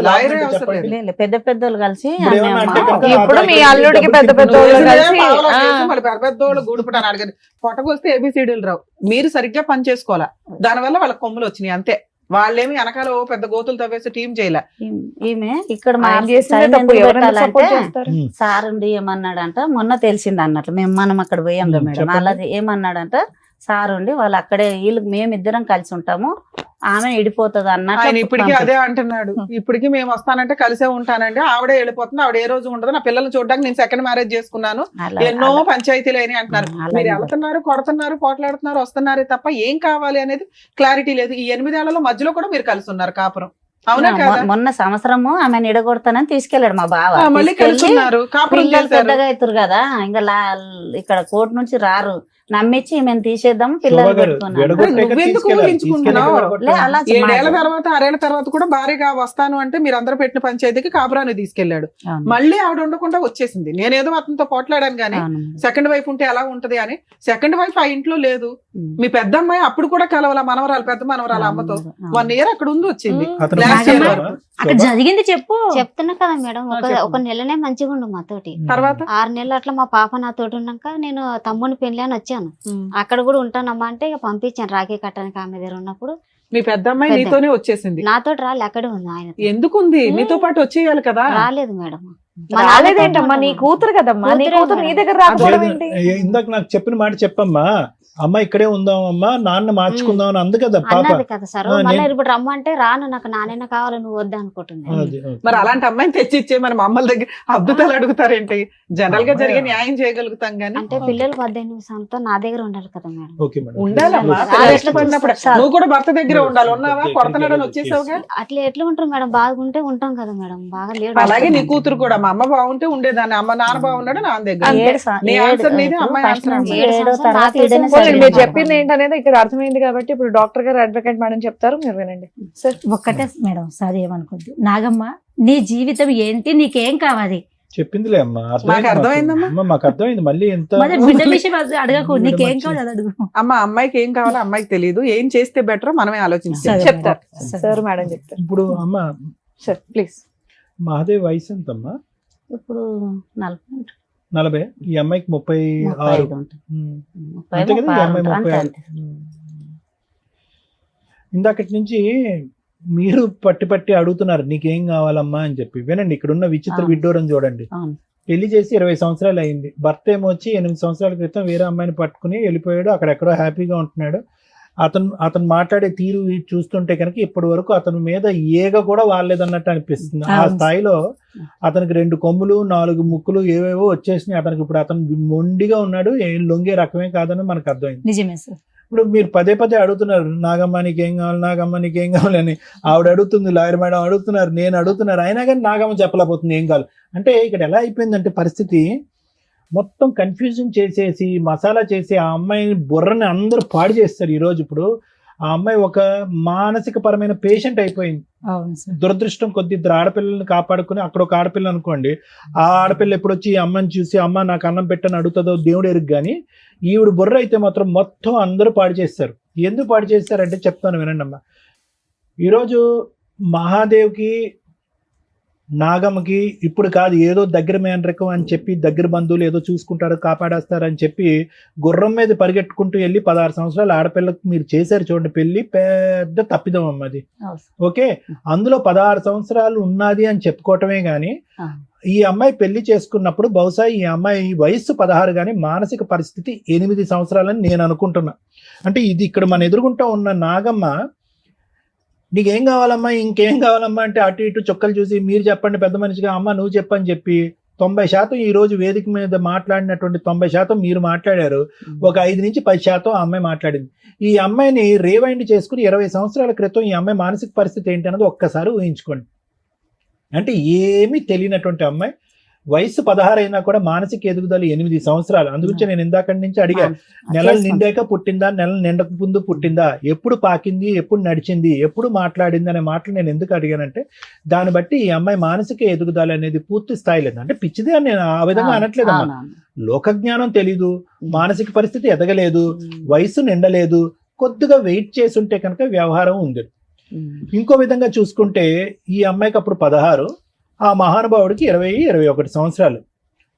లాయరే అవసరం లేదు. లేదు, పెద్ద పెద్దోళ్ళు కలిసి ఇప్పుడు ఏమన్నా అంటే కనుక ఇప్పుడు మీ ఆ అల్లుడికి పెద్ద పెద్ద నువ్వు వాళ్ళు వేసినా కలిసి, పావలా ఆ. కేసు, మళ్ళీ పెద్దోళ్ళు గూడుపుటాను అడగదు. పొట్టకొస్తే ఏబిసిడీలు రావు. మీరు సరిగ్గా పని చేసుకోవాలా, దానివల్ల వాళ్ళ కొమ్ములు వచ్చినాయి అంతే. వాళ్ళేమి వెనకాల ఓ పెద్ద గోతులు తవ్వేసి టీం చేయలే. ఈమె ఇక్కడ ఆయన చేసిందే సైన్ తప్పు, ఎందుకు ఎవరైనా పెట్టాలంటే సపోర్ట్ చేస్తారు. సార్ ఉండి ఏమన్నాడంట, మొన్న తెలిసింది అన్నట్లు మనం అక్కడ పోయాం కదా మేడం, చెప్పండి. అలా ఏమన్నాడంట సార్ ఉండి వాళ్ళు అక్కడే వీళ్ళు మేమిద్దరం కలిసి ఉంటాము, ఆమె ఇడిపోతుంది ఆయన అన్నట్టు ఇప్పటికీ అదే అంటున్నాడు. ఇప్పటికీ మేము వస్తానంటే కలిసే ఉంటానండి, ఆవిడే వెళ్ళిపోతుంది, ఆవిడ ఏ రోజు ఉండదు, నా పిల్లల్ని చూడడానికి నేను సెకండ్ మ్యారేజ్ చేసుకున్నాను, ఎన్నో పంచాయతీలు అయినాయి అంటున్నారు. మీరు వెళ్తున్నారు, కొడుతున్నారు, పోట్లాడుతున్నారు, వస్తున్నారే తప్ప ఏం కావాలి అనేది క్లారిటీ లేదు. ఈ 8 ఏళ్లలో మధ్యలో కూడా మీరు కలిసి ఉన్నారు కాపురం, అవునా కదా? మొన్న సంవత్సరము ఆమెను ఇడగొడతానని తీసుకెళ్లాడు మా బావ. మళ్ళీ కలిసి ఉన్నారు, కాపురం పిల్లలు చేశారు. పెద్దగా అవుతారు కదా, ఇంకా ఇక్కడ కోర్టు నుంచి రారు, నమ్మించి మేము తీసేద్దాం శోభా పిల్లలు గారు, పెట్టుకున్నాను. విడగొట్టాక నువ్వెందుకు తీసుకెళ్ళాలి. ఊహించుకుంటున్నావు? లే, అలా 7 ఏళ్ల తర్వాత 6 ఏళ్ల తర్వాత కూడా భారీగా వస్తాను అంటే మీరు అందరూ పెట్టిన పంచాయతీకి కాపురాన్ని తీసుకెళ్లాడు. అవును. మళ్ళీ ఆవిడ ఉండకుండా వచ్చేసింది. నేనేదో అతనితో పోట్లాడాను గానీ అవును. సెకండ్ వైఫ్ ఉంటే ఎలా ఉంటది అని. సెకండ్ వైఫ్ ఆ ఇంట్లో లేదు. మీ పెద్ద అమ్మాయి అప్పుడు కూడా కలవాల, మనవరాలు, పెద్ద మనవరాలు అమ్మతో 1 ఇయర్ అక్కడ ఉంది వచ్చింది. అతను Last year తీసుకెళ్ళారా? వరకు. అక్కడ జరిగింది చెప్పు. చెప్తున్నా కదా మేడం, చెప్పు. ఒక నెలనే మంచిగా ఉండు మాతోటి. తర్వాత 6 నెలలు అట్లా మా పాప నాతోటి ఉన్నాక నేను తమ్ముని పెళ్లి అని వచ్చాను. అక్కడ కూడా ఉంటానమ్మా అంటే ఇక పంపించాను రాఖీ కట్టడానికి ఆమె దగ్గర ఉన్నప్పుడు. మీ పెద్ద అమ్మాయి పెద్ద. నీతోనే వచ్చేసింది. నాతోటి రాలే, అక్కడే ఉంది ఆయన. ఎందుకుంది? నీతో పాటు వచ్చేయాలి కదా. రాలేదు మేడం. రాలేదేంటమ్మా, నీ కూతురు కదమ్మా, నీ కూతురే కూతురు నీ మేడం. దగ్గర రాకపోవడం ఏంటి? ఇందాక నాకు చెప్పిన మాట చెప్పమ్మా, అమ్మ ఇక్కడే ఉందాం అమ్మా, నాన్న మార్చుకుందాం అని అందు కదా పాప. అన్నది కదా సార్. ఆ, మళ్ళీ నేను- ఇప్పుడు రమ్మంటే రాను, నాకు నాన్న కావాలి, నువ్వు వద్దా అనుకుంటున్నా. అది, ఓకే. మరి అలాంటి అమ్మాయిని తెచ్చిచ్చే మన అమ్మల దగ్గర అద్భుతాలు అడుగుతారేంటి? జనరల్ గా జరిగే న్యాయం చేయగలుగుతాం గానీ అంటే పిల్లలు 18 సంవత్సరం నా దగ్గర ఉండాలి కదా మేడం. Okay madam. ఉండాలమ్మా. ఆ, పిల్లలు ఎట్లా ఇష్టపడినప్పుడు చూస్తారు? నువ్వు కూడా భర్త దగ్గర ఉండాలి. ఉన్నావా? కొడతనాడని వచ్చేసావుగా. అట్లా ఎట్లా ఉంటారు మేడం? బాగుంటే ఉంటాం కదా మేడం, బాగా లేడు. అలాగే నీ కూతురు కూడా మా అమ్మ బాగుంటే ఉండేదాన్ని, అమ్మ నాన్న బాగున్నాడు నాన్న దగ్గర. నీ ఆన్సర్ నీది, అమ్మాయి ఆన్సర్ అమ్మాయి. 7 సంవత్సరాలు తర్వాత నాకు ఈడనే తెలిసి పోనీ, మీరు సర్ది చెప్పింది ఏంటనేది ఇక్కడ అర్థమైంది కాబట్టి ఇప్పుడు డాక్టర్ గారు, అడ్వకేట్ మేడం చెప్తారు, మీరు వినండి. ఒక్కటే మేడం, సార్ ఏమనుకోద్దు. నాగమ్మ, నీ జీవితం ఏంటి, నీకేం కావాలి? చెప్పిందిలే అమ్మా, మాకు అర్థమైందమ్మా. అమ్మా, మాకు అర్థమైంది. మళ్ళీ ఎంత మరి బిడ్డ విషయం అడగకు, నీకేం కావాలి అది అడుగు. అమ్మ అమ్మాయికి ఏం కావాలో అమ్మాయికి తెలియదు, ఏం చేస్తే బెటర్ మనమే ఆలోచించాలి. సరే చెప్తారు మేడం. సార్, మేడం చెప్తారు. ఇప్పుడు అమ్మ సార్ ప్లీజ్. మహాదేవ్ వయసు ఎంతమ్మా? ఇప్పుడు 40 40. ఈ అమ్మాయికి 36. 35 ఉంటుంది. ఉమ్. 30, అంతే కదా, ఈ అమ్మాయి 36 36. ఇందాకటి నుంచి మీరు పట్టి పట్టి అడుగుతున్నారు నీకేం కావాలమ్మా అని చెప్పి. వినండి, ఇక్కడ ఉన్న విచిత్ర అవును. విడ్డూరం చూడండి. అవును. పెళ్లి చేసి 20 సంవత్సరాలు అయింది. భర్త ఏమో వచ్చి 8 సంవత్సరాల క్రితం వేరే అమ్మాయిని పట్టుకుని వెళ్ళిపోయాడు, అక్కడెక్కడో హ్యాపీగా ఉంటున్నాడు. అతను మాట్లాడే తీరు చూస్తుంటే కనుక ఇప్పటి వరకు అతని మీద ఏగ కూడా వాలేదన్నట్టు అనిపిస్తుంది. ఆ అవును. స్థాయిలో అతనికి 2 కొమ్ములు 4 ముక్కులు ఏవేవో వచ్చేసినాయి అతనికి. ఇప్పుడు అతను మొండిగా ఉన్నాడు, ఏం లొంగే రకమే కాదని మనకు అర్థమైంది. నిజమే సార్. ఇప్పుడు మీరు పదే అడుగుతున్నారు నాగమ్మ నీకేం కావాలి, నాగమ్మ నీకేం కావాలి అని. ఆవిడ అడుగుతుంది, లాయర్ మేడం అడుగుతున్నారు, నేను అడుగుతున్నారు, అయినా కానీ నాగమ్మ చెప్పలేకపోతుంది ఏం కావాలి. అంటే ఇక్కడ ఎలా అయిపోయిందంటే పరిస్థితి మొత్తం కన్ఫ్యూజన్ చేసేసి మసాలా చేసి ఆ అమ్మాయిని బుర్రని అందరూ పాడు చేస్తారు ఈరోజు. ఇప్పుడు ఆ అమ్మాయి ఒక మానసిక పరమైన పేషెంట్ అయిపోయింది. అవును సార్. దురదృష్టం కొద్ది 2 ఆడపిల్లల్ని కాపాడుకుని, అక్కడ ఒక ఆడపిల్ల అనుకోండి, ఆ ఆడపిల్ల ఎప్పుడు వచ్చి ఈ అమ్మని చూసి అమ్మ నాకు అన్నం పెట్టని అడుగుతుందో దేవుడు ఎరుగు. కానీ ఈవిడ బుర్ర అయితే మాత్రం మొత్తం అందరూ పాడు చేస్తారు. ఎందుకు పాడు చేస్తారంటే చెప్తాను వినండి అమ్మ. ఈరోజు మహాదేవ్కి నాగమ్మకి ఇప్పుడు కాదు, ఏదో దగ్గర మేనరకం అని చెప్పి దగ్గర బంధువులు ఏదో చూసుకుంటారు కాపాడేస్తారని చెప్పి గుర్రం మీద పరిగెట్టుకుంటూ వెళ్ళి 16 సంవత్సరాల ఆడపిల్లకు మీరు చేశారు చూడండి పెళ్లి, పెద్ద తప్పిదం అమ్మది. ఓకే, అందులో 16 సంవత్సరాలు ఉన్నది అని చెప్పుకోవటమే గాని ఈ అమ్మాయి పెళ్లి చేసుకున్నప్పుడు బహుశా ఈ అమ్మాయి వయస్సు 16 కానీ మానసిక పరిస్థితి 8 సంవత్సరాలని నేను అనుకుంటున్నా. అంటే ఇది ఇక్కడ మన ఎదురుగుంటా ఉన్న నాగమ్మ నీకేం కావాలమ్మా, ఇంకేం కావాలమ్మా అంటే అటు ఇటు చొక్కలు చూసి మీరు చెప్పండి పెద్ద మనిషిగా, అమ్మ నువ్వు చెప్పని చెప్పి 90% ఈ రోజు వేదిక మీద మాట్లాడినటువంటి 90% మీరు మాట్లాడారు. ఒక 5 నుంచి 10% ఆ అమ్మాయి మాట్లాడింది. ఈ అమ్మాయిని రీవైండ్ చేసుకుని 20 సంవత్సరాల క్రితం ఈ అమ్మాయి మానసిక పరిస్థితి ఏంటి అన్నది ఒక్కసారి ఊహించుకోండి. అంటే ఏమీ తెలియనటువంటి అమ్మాయి వయసు 16 అయినా కూడా మానసిక ఎదుగుదల 8 సంవత్సరాలు. అందుగురించి నేను ఇందాక నుంచి అడిగా, నెలలు నిండాక పుట్టిందా, నెలలు నిండక ముందు పుట్టిందా, ఎప్పుడు పాకింది, ఎప్పుడు నడిచింది, ఎప్పుడు మాట్లాడింది అనే మాటలు నేను ఎందుకు అడిగానంటే, దాన్ని బట్టి ఈ అమ్మాయి మానసిక ఎదుగుదల అనేది పూర్తి స్థాయి లేదు. అంటే పిచ్చిదే అని నేను ఆ విధంగా అనట్లేదమ్మా. లోక జ్ఞానం తెలీదు, మానసిక పరిస్థితి ఎదగలేదు, వయసు నిండలేదు, కొద్దిగా వెయిట్ చేసి ఉంటే కనుక వ్యవహారం ఉంది. ఇంకో విధంగా చూసుకుంటే ఈ అమ్మాయికి అప్పుడు 16, ఆ మహానుభావుడికి 20-21 సంవత్సరాలు.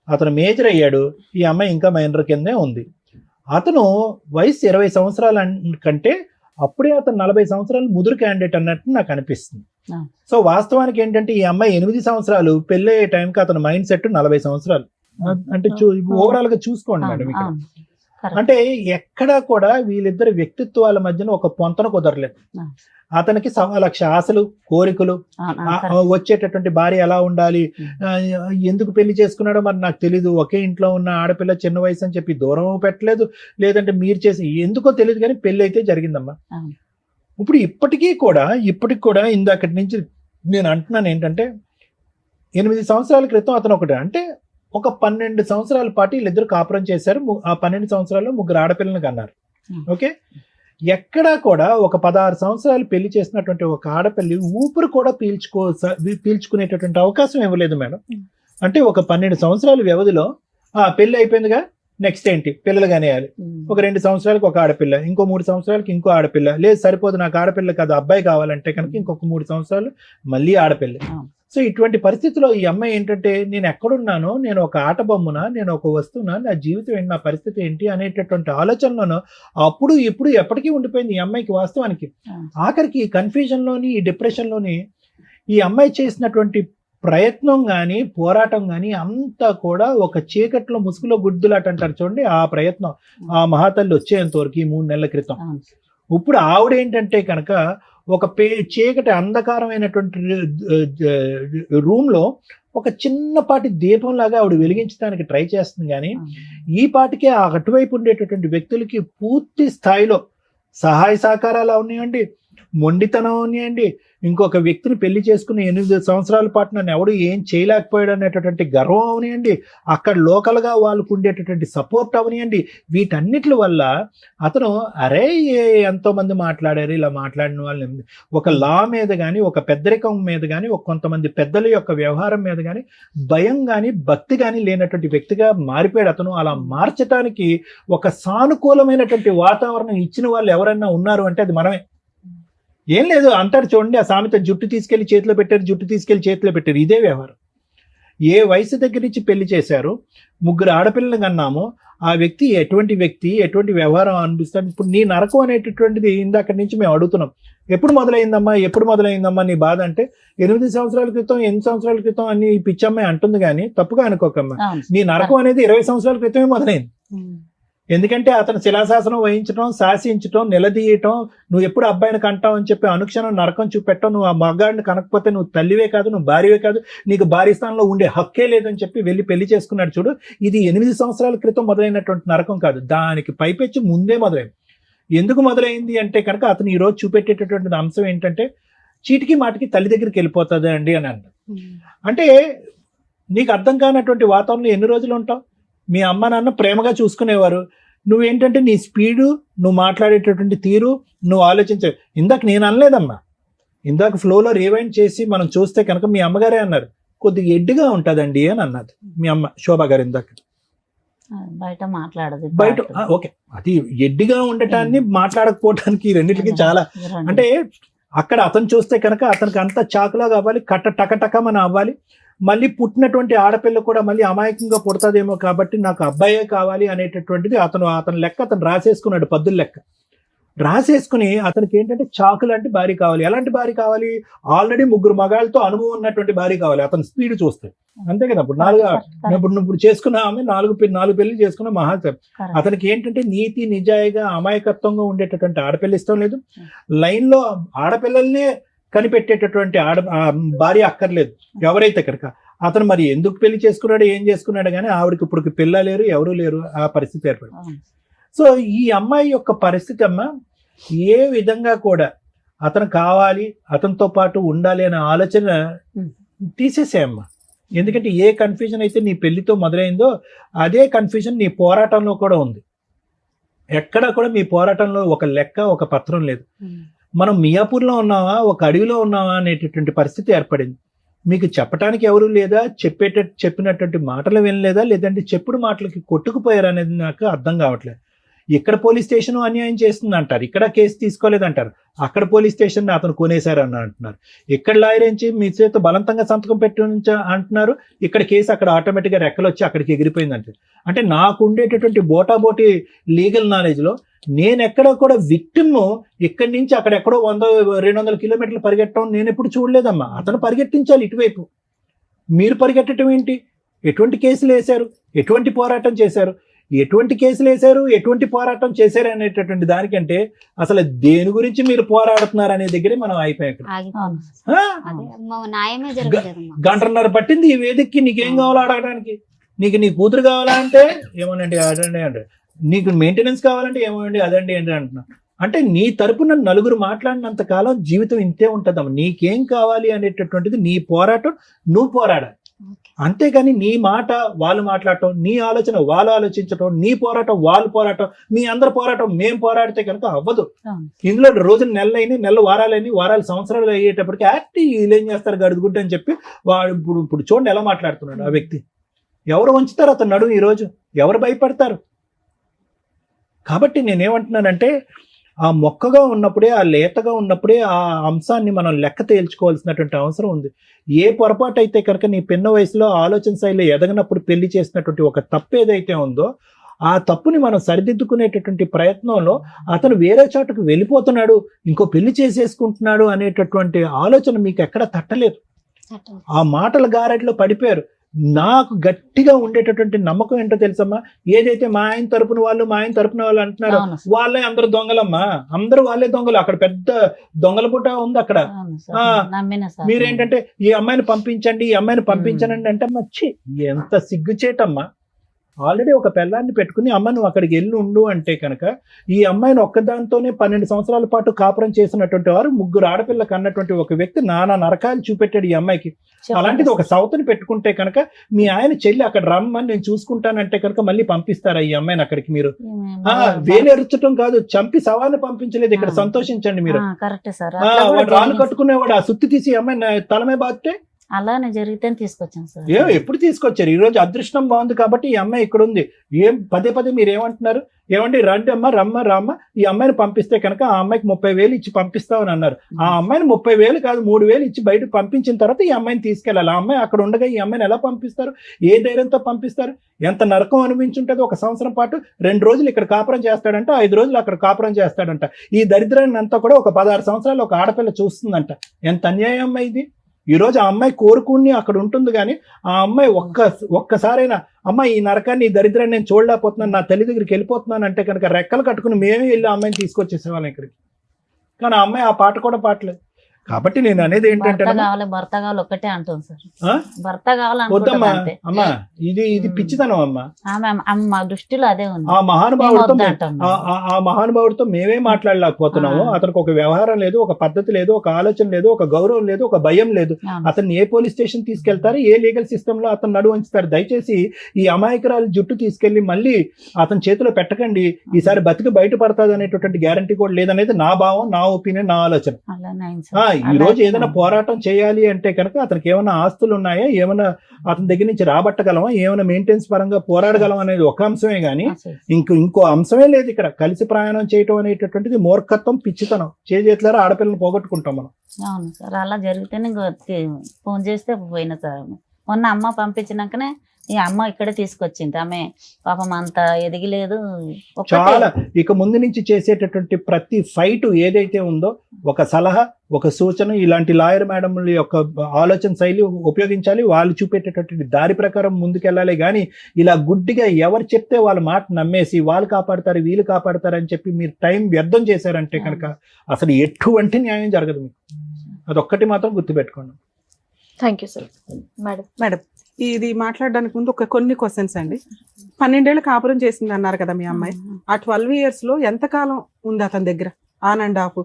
అతను మేజర్ అయ్యాడు, ఈ అమ్మాయి ఇంకా మైనర్ కిందే ఉంది. అతను వయసు 20 సంవత్సరాల కంటే అప్పుడే అతను 40 సంవత్సరాలు ముదురు క్యాండిడేట్ అన్నట్టు నాకు అనిపిస్తుంది. సో వాస్తవానికి ఏంటంటే ఈ అమ్మాయి 8 సంవత్సరాలు, పెళ్ళి అయ్యే టైంకి అతను మైండ్ సెట్ 40 సంవత్సరాలు. అంటే ఓవరాల్ గా చూసుకోండి మేడం ఇక్కడ. అంటే ఎక్కడా కూడా వీళ్ళిద్దరి వ్యక్తిత్వాల మధ్యన ఒక పొంతన కుదరలేదు. అతనికి 1,00,000 ఆశలు, కోరికలు, వచ్చేటటువంటి భార్య ఎలా ఉండాలి, ఎందుకు పెళ్లి చేసుకున్నాడో మరి నాకు తెలీదు. ఒకే ఇంట్లో ఉన్న ఆడపిల్ల చిన్న వయసు అని చెప్పి దూరం పెట్టలేదు, లేదంటే మీరు చేసి ఎందుకో తెలియదు, కానీ పెళ్లి అయితే జరిగిందమ్మా. ఇప్పుడు ఇప్పటికీ కూడా ఇందాకటి నుంచి నేను అంటున్నాను ఏంటంటే, 8 సంవత్సరాల క్రితం అతను ఒకటే, అంటే ఒక 12 సంవత్సరాల పాటు వీళ్ళిద్దరు కాపురం చేశారు. ఆ 12 సంవత్సరాల్లో 3 ఆడపిల్లలను కన్నారు. ఓకే, ఎక్కడా కూడా ఒక 16 సంవత్సరాలు పెళ్లి చేసినటువంటి ఒక ఆడపిల్లి ఊపిరి కూడా పీల్చుకునేటటువంటి అవకాశం ఇవ్వలేదు మేడం. అంటే ఒక 12 సంవత్సరాల వ్యవధిలో పెళ్లి అయిపోయిందిగా, నెక్స్ట్ ఏంటి, పిల్లలు కనేయాలి. ఒక 2 సంవత్సరాలకు ఒక ఆడపిల్ల, ఇంకో 3 సంవత్సరాలకి ఇంకో ఆడపిల్ల, లేదు సరిపోదు నాకు ఆడపిల్ల కాదు అబ్బాయి కావాలంటే కనుక ఇంకొక 3 సంవత్సరాలు మళ్ళీ ఆడపిల్ల. సో ఇటువంటి పరిస్థితిలో ఈ అమ్మాయి ఏంటంటే, నేను ఎక్కడున్నానో, నేను ఒక ఆట బొమ్మనా, నేను ఒక వస్తువునా, నా జీవితం ఏంటి, నా పరిస్థితి ఏంటి అనేటటువంటి ఆలోచనలోనో అప్పుడు ఇప్పుడు ఎప్పటికీ ఉండిపోయింది ఈ అమ్మాయికి. వాస్తవానికి ఆఖరికి ఈ కన్ఫ్యూజన్లోని, ఈ డిప్రెషన్లోని ఈ అమ్మాయి చేసినటువంటి ప్రయత్నం కానీ, పోరాటం కానీ అంతా కూడా ఒక చీకట్లో ముసుగులో గుడ్దులాట అంటారు చూడండి, ఆ ప్రయత్నం ఆ మహాతల్లి వచ్చేంత వరకు ఈ 3 నెలల క్రితం. ఇప్పుడు ఆవిడ ఏంటంటే కనుక ఒక చీకటి అంధకారమైనటువంటి రూమ్లో ఒక చిన్నపాటి దీపంలాగా ఆవిడ వెలిగించడానికి ట్రై చేస్తుంది. కానీ ఈ పాటికే ఆ అటువైపు ఉండేటటువంటి వ్యక్తులకి పూర్తి స్థాయిలో సహాయ సహకారాలు ఉన్నాయండి, మొండితనం ఉన్నాయండి, ఇంకొక వ్యక్తిని పెళ్లి చేసుకుని 8 సంవత్సరాల పాటు నన్ను ఎవడు ఏం చేయలేకపోయాడు అనేటటువంటి గర్వం అవనియండి, అక్కడ లోకల్గా వాళ్ళకు ఉండేటటువంటి సపోర్ట్ అవనియండి. వీటన్నిటి వల్ల అతను అరే ఎంతో మంది మాట్లాడారు, ఇలా మాట్లాడిన వాళ్ళని ఒక లా మీద కానీ, ఒక పెద్దరికం మీద కానీ, ఒక కొంతమంది పెద్దల యొక్క వ్యవహారం మీద కానీ భయం కానీ భక్తి కానీ లేనటువంటి వ్యక్తిగా మారిపోయాడు అతను. అలా మార్చడానికి ఒక సానుకూలమైనటువంటి వాతావరణం ఇచ్చిన వాళ్ళు ఎవరైనా ఉన్నారు అంటే అది మనమే. ఏం లేదు అంటారు చూడండి, ఆ సామెత, జుట్టు తీసుకెళ్లి చేతిలో పెట్టారు. ఇదే వ్యవహారం. ఏ వయసు దగ్గర నుంచి పెళ్లి చేశారు, 3 ఆడపిల్లలను కన్నాము, ఆ వ్యక్తి ఎటువంటి వ్యవహారం అనిపిస్తాడు. ఇప్పుడు నీ నరకం అనేటటువంటిది ఇందాక నుంచి మేము అడుగుతున్నాం, ఎప్పుడు మొదలైందమ్మా నీ బాధ అంటే 8 సంవత్సరాల క్రితం 8 సంవత్సరాల క్రితం అని పిచ్చమ్మాయి అంటుంది. కానీ తప్పుగా అనుకోకమ్మా, నీ నరకం అనేది 20 సంవత్సరాల క్రితమే మొదలైంది. ఎందుకంటే అతను శిలాశాసనం వహించడం, శాసించడం, నిలదీయటం, నువ్వు ఎప్పుడు అబ్బాయిని కంటావు అని చెప్పి అనుక్షణం నరకం చూపెట్టడం, నువ్వు ఆ మగాడిని కనకపోతే నువ్వు తల్లివే కాదు, నువ్వు భార్యవే కాదు, నీకు భార్య స్థానంలో ఉండే హక్కే లేదని చెప్పి వెళ్ళి పెళ్లి చేసుకున్నాడు చూడు. ఇది 8 సంవత్సరాల క్రితం మొదలైనటువంటి నరకం కాదు, దానికి పైపెచ్చి ముందే మొదలైంది. ఎందుకు మొదలైంది అంటే కనుక అతను ఈరోజు చూపెట్టేటటువంటి అంశం ఏంటంటే, చీటికి మాటికి తల్లి దగ్గరికి వెళ్ళిపోతుంది అండి అని అన్నాడు. అంటే నీకు అర్థం కానటువంటి వాతావరణంలో ఎన్ని రోజులు ఉంటావు? మీ అమ్మ నాన్న ప్రేమగా చూసుకునేవారు, నువ్వేంటంటే నీ స్పీడు, నువ్వు మాట్లాడేటటువంటి తీరు, నువ్వు ఆలోచించే. ఇందాక నేను అనలేదమ్మా, ఇందాక ఫ్లోలో రివైండ్ చేసి మనం చూస్తే కనుక మీ అమ్మగారే అన్నారు, కొద్దిగా ఎడ్డుగా ఉంటుందండి అని అన్నది మీ అమ్మ శోభా గారు ఇందాక. బయట మాట్లాడదు, బయట ఓకే, అది ఎడ్డిగా ఉండటాన్ని మాట్లాడకపోవటానికి రెండింటికి చాలా, అంటే అక్కడ అతను చూస్తే కనుక అతనికి అంత చాకులా కావాలి, టకటకమని అవ్వాలి. మళ్ళీ పుట్టినటువంటి ఆడపిల్ల కూడా మళ్ళీ అమాయకంగా పుడతాదేమో కాబట్టి నాకు అబ్బాయే కావాలి అనేటటువంటిది అతను లెక్క అతను రాసేసుకున్నాడు, పద్దుల లెక్క రాసేసుకుని అతనికి ఏంటంటే చాకు లాంటి భార్య కావాలి. ఎలాంటి భార్య కావాలి? ఆల్రెడీ 3 మగాళ్ళతో అనుభవం ఉన్నటువంటి భార్య కావాలి అతని స్పీడ్ చూస్తే. అంతే కదా, ఇప్పుడు చేసుకున్న ఆమె 4 పెళ్లి చేసుకున్న మహాసభ. అతనికి ఏంటంటే నీతి నిజాయిగా అమాయకత్వంగా ఉండేటటువంటి ఆడపిల్ల ఇష్టం లేదు, లైన్ లో ఆడపిల్లల్నే కనిపెట్టేటటువంటి భార్య అక్కర్లేదు ఎవరైతే కనుక. అతను మరి ఎందుకు పెళ్లి చేసుకున్నాడు, ఏం చేసుకున్నాడు కానీ ఆవిడకి ఇప్పుడు పిల్ల లేరు, ఎవరూ లేరు, ఆ పరిస్థితి ఏర్పడింది. సో ఈ అమ్మాయి యొక్క పరిస్థితి అమ్మ ఏ విధంగా కూడా అతను కావాలి, అతనితో పాటు ఉండాలి అనే ఆలోచన తీసేసేయమ్మా. ఎందుకంటే ఏ కన్ఫ్యూజన్ అయితే నీ పెళ్లితో మొదలైందో అదే కన్ఫ్యూజన్ నీ పోరాటంలో కూడా ఉంది. ఎక్కడా కూడా మీ పోరాటంలో ఒక లెక్క, ఒక పత్రం లేదు. మనం మియాపూర్లో ఉన్నావా, ఒక అడవిలో ఉన్నావా అనేటటువంటి పరిస్థితి ఏర్పడింది. మీకు చెప్పడానికి ఎవరు లేదా, చెప్పినటువంటి మాటలు వినలేదా, లేదంటే చెప్పుడు మాటలకి కొట్టుకుపోయారు అనేది నాకు అర్థం కావట్లేదు. ఇక్కడ పోలీస్ స్టేషన్ అన్యాయం చేస్తుంది అంటారు, ఇక్కడ కేసు తీసుకోలేదంటారు, అక్కడ పోలీస్ స్టేషన్ అతను కొనేశారు అని అంటున్నారు, ఇక్కడ లాయర్ నుంచి మీ చేత బలవంతంగా సంతకం పెట్టి అంటున్నారు, ఇక్కడ కేసు అక్కడ ఆటోమేటిక్గా రెక్కలు వచ్చి అక్కడికి ఎగిరిపోయింది అంటారు. అంటే నాకు ఉండేటటువంటి బోటాబోటి లీగల్ నాలెడ్జ్లో నేను ఎక్కడ కూడా విక్టిమ్ ఇక్కడి నుంచి అక్కడెక్కడో 100-200 కిలోమీటర్లు పరిగెట్టడం నేను ఎప్పుడు చూడలేదమ్మా. అతను పరిగెట్టించాలి ఇటువైపు, మీరు పరిగెట్టడం ఏంటి? ఎటువంటి కేసులు వేశారు, ఎటువంటి పోరాటం చేశారు, ఎటువంటి కేసులు వేశారు, ఎటువంటి పోరాటం చేశారు అనేటటువంటి దానికంటే అసలు దేని గురించి మీరు పోరాడుతున్నారు అనే దగ్గరే మనం అయిపోయాం. గంటన్నర పట్టింది ఈ వేదికకి. నీకేం కావాలో అడగడానికి, నీకు నీ కూతురు కావాలా అంటే ఏమోనండి అదండి అంటే, నీకు మెయింటెనెన్స్ కావాలంటే ఏమోనండి అదండి ఏంటి అంటున్నా. అంటే నీ తరపున నలుగురు మాట్లాడినంత కాలం జీవితం ఇంతే ఉంటుందమ్మా. నీకేం కావాలి అనేటటువంటిది నీ పోరాటం నువ్వు పోరాడాలి, అంతేగాని నీ మాట వాళ్ళు మాట్లాడటం, నీ ఆలోచన వాళ్ళు ఆలోచించటం, నీ పోరాటం వాళ్ళు పోరాటం, మీ అందరు పోరాటం మేము పోరాడితే కనుక అవ్వదు. ఇందులో రోజులు నెలలు వారాలు సంవత్సరాలు అయ్యేటప్పటికి వీళ్ళు ఏం చేస్తారు గడుగుడ్డు అని చెప్పి వాడు ఇప్పుడు చూడండి ఎలా మాట్లాడుతున్నాడు ఆ వ్యక్తి. ఎవరు వంచుతారు అతను నడుము ఈరోజు, ఎవరు భయపడతారు? కాబట్టి నేనేమంటున్నానంటే ఆ మొక్కగా ఉన్నప్పుడే, ఆ లేతగా ఉన్నప్పుడే ఆ అంశాన్ని మనం లెక్క తేల్చుకోవాల్సినటువంటి అవసరం ఉంది. ఏ పొరపాటు అయితే కనుక నీ పిన్న వయసులో ఆలోచన శైలిలో ఎదగనప్పుడు పెళ్లి చేసినటువంటి ఒక తప్పు ఏదైతే ఉందో ఆ తప్పుని మనం సరిదిద్దుకునేటటువంటి ప్రయత్నంలో అతను వేరే చోటుకు వెళ్ళిపోతున్నాడు, ఇంకో పెళ్లి చేసేసుకుంటున్నాడు అనేటటువంటి ఆలోచన మీకు ఎక్కడ తట్టలేదు. ఆ మాటల గారడిలో పడిపోయారు. నాకు గట్టిగా ఉండేటటువంటి నమ్మకం ఏంటో తెలుసమ్మా, ఏదైతే మా ఆయన తరపున వాళ్ళు అంటున్నారు వాళ్ళే అందరు దొంగలమ్మా, అందరూ వాళ్ళే దొంగలు. అక్కడ పెద్ద దొంగల పుట్ట ఉంది అక్కడ. మీరేంటంటే ఈ అమ్మాయిని పంపించండి అంటే మచ్చి ఎంత సిగ్గుచేటమ్మా. ఆల్రెడీ ఒక పిల్లాన్ని పెట్టుకుని అమ్మ నువ్వు అక్కడికి వెళ్ళి ఉండు అంటే కనుక ఈ అమ్మాయిని ఒక్కదాంతోనే 12 సంవత్సరాల పాటు కాపురం చేసినటువంటి వారు, 3 ఆడపిల్లలకు అన్నటువంటి ఒక వ్యక్తి నానా నరకాలు చూపెట్టాడు ఈ అమ్మాయికి. అలాంటిది ఒక సౌతని పెట్టుకుంటే కనుక మీ ఆయన చెల్లి అక్కడ రమ్మని నేను చూసుకుంటానంటే కనుక మళ్ళీ పంపిస్తారా ఈ అమ్మాయిని అక్కడికి? మీరు వేలెరుచడం కాదు, చంపి శవాన్ని పంపించలేదు. ఇక్కడ సంతోషించండి మీరు. వాడు రాళ్ళు కట్టుకునేవాడు ఆ సుత్తి తీసి అమ్మాయిని తలమే బాధితే అలానే జరిగితే తీసుకొచ్చాను సార్. ఎప్పుడు తీసుకొచ్చారు? ఈ రోజు అదృష్టం బాగుంది కాబట్టి ఈ అమ్మాయి ఇక్కడ ఉంది. పదే మీరు ఏమంటున్నారు? ఏమండి రండి అమ్మ రామ్మ ఈ అమ్మాయిని పంపిస్తే కనుక ఆ అమ్మాయికి 30,000 ఇచ్చి పంపిస్తామని అన్నారు. ఆ అమ్మాయిని 30,000 కాదు 3,000 ఇచ్చి బయటకు పంపించిన తర్వాత ఈ అమ్మాయిని తీసుకెళ్ళాలి. ఆ అమ్మాయి అక్కడ ఉండగా ఈ అమ్మాయిని ఎలా పంపిస్తారు? ఏ ధైర్యంతో పంపిస్తారు? ఎంత నరకం అనిపించుంటుంది. 1 సంవత్సరం పాటు 2 రోజులు ఇక్కడ కాపురం చేస్తాడంట, 5 రోజులు అక్కడ కాపురం చేస్తాడంట. ఈ దరిద్రాన్ని అంతా కూడా ఒక 16 సంవత్సరాలు ఒక ఆడపిల్ల చూస్తుందంట. ఎంత అన్యాయం అమ్మాయి ఇది. ఈ రోజు ఆ అమ్మాయి కోరుకుని అక్కడ ఉంటుంది, కానీ ఆ అమ్మాయి ఒక్కసారైనా అమ్మ ఈ నరకాన్ని ఈ దరిద్రాన్ని నేను చూడలేకపోతున్నాను, నా తల్లి దగ్గరికి వెళ్ళిపోతున్నాను అంటే కనుక రెక్కలు కట్టుకుని మేమే వెళ్ళి ఆ అమ్మాయిని తీసుకొచ్చేసేవాళ్ళం ఇక్కడికి. కానీ ఆ అమ్మాయి ఆ పాట కూడా పాటలేదు. కాబట్టి నేను అనేది ఏంటంటే భర్త కావాలి ఒక్కటే అంటుంది సార్. భర్త కావాలమ్మా, ఇది పిచ్చితనం అమ్మా. మా దృష్టిలో అదే ఉంది. ఆ మహానుభావుడితో మేమే మాట్లాడలేకపోతున్నాము. అతనికి ఒక వ్యవహారం లేదు, ఒక పద్ధతి లేదు, ఒక ఆలోచన లేదు, ఒక గౌరవం లేదు, ఒక భయం లేదు. అతన్ని ఏ పోలీస్ స్టేషన్ తీసుకెళ్తారు, ఏ లీగల్ సిస్టమ్ లో అతను నడువు ఉంచుతారు? దయచేసి ఈ అమాయకురాలు జుట్టు తీసుకెళ్లి మళ్ళీ అతని చేతిలో పెట్టకండి. ఈసారి బతికి బయటపడతాది అనేటటువంటి గ్యారంటీ కూడా లేదనేది నా భావం, నా ఒపీనియన్, నా ఆలోచన. ఈ రోజు ఏదైనా పోరాటం చేయాలి అంటే కనుక అతనికి ఏమైనా ఆస్తులు ఉన్నాయా, ఏమైనా అతని దగ్గర నుంచి రాబట్టగలమా, ఏమైనా మెయింటెనెన్స్ పరంగా పోరాడగలం అనేది ఒక అంశమే గానీ ఇంకో అంశమే లేదు ఇక్కడ. కలిసి ప్రయాణం చేయటం అనేటటువంటిది మూర్ఖత్వం, పిచ్చితనం. చేతులారా ఆడపిల్లని పోగొట్టుకుంటాం మనం. అవును సార్, అలా జరిగితేనే ఫోన్ చేస్తే పోయిన సార్. మొన్న అమ్మ పంపించినాకనే ఈ అమ్మ ఇక్కడే తీసుకొచ్చింది. ఆమె పాపం అంత ఎదిగిలేదు. చాలా ఇక ముందు నుంచి చేసేటటువంటి ప్రతి ఫైట్ ఏదైతే ఉందో ఒక సలహా, ఒక సూచన, ఇలాంటి లాయర్ మేడంల యొక్క ఆలోచన శైలి ఉపయోగించాలి. వాళ్ళు చూపేటటువంటి దారి ప్రకారం ముందుకెళ్ళాలి. కానీ ఇలా గుడ్డిగా ఎవరు చెప్తే వాళ్ళ మాట నమ్మేసి వాళ్ళు కాపాడతారు వీళ్ళు కాపాడతారు అని చెప్పి మీరు టైం వ్యర్థం చేశారంటే కనుక అసలు ఎటువంటి న్యాయం జరగదు మీకు. అదొక్కటి మాత్రం గుర్తుపెట్టుకోండి. Thank you sir. మేడం ఇది మాట్లాడడానికి ముందు కొన్ని క్వశ్చన్స్ అండి. 12 ఏళ్ళు కాపురం చేసింది అన్నారు కదా మీ అమ్మాయి. ఆ 12 years లో ఎంతకాలం ఉంది అతని దగ్గర? ఆన్ అండ్ ఆఫ్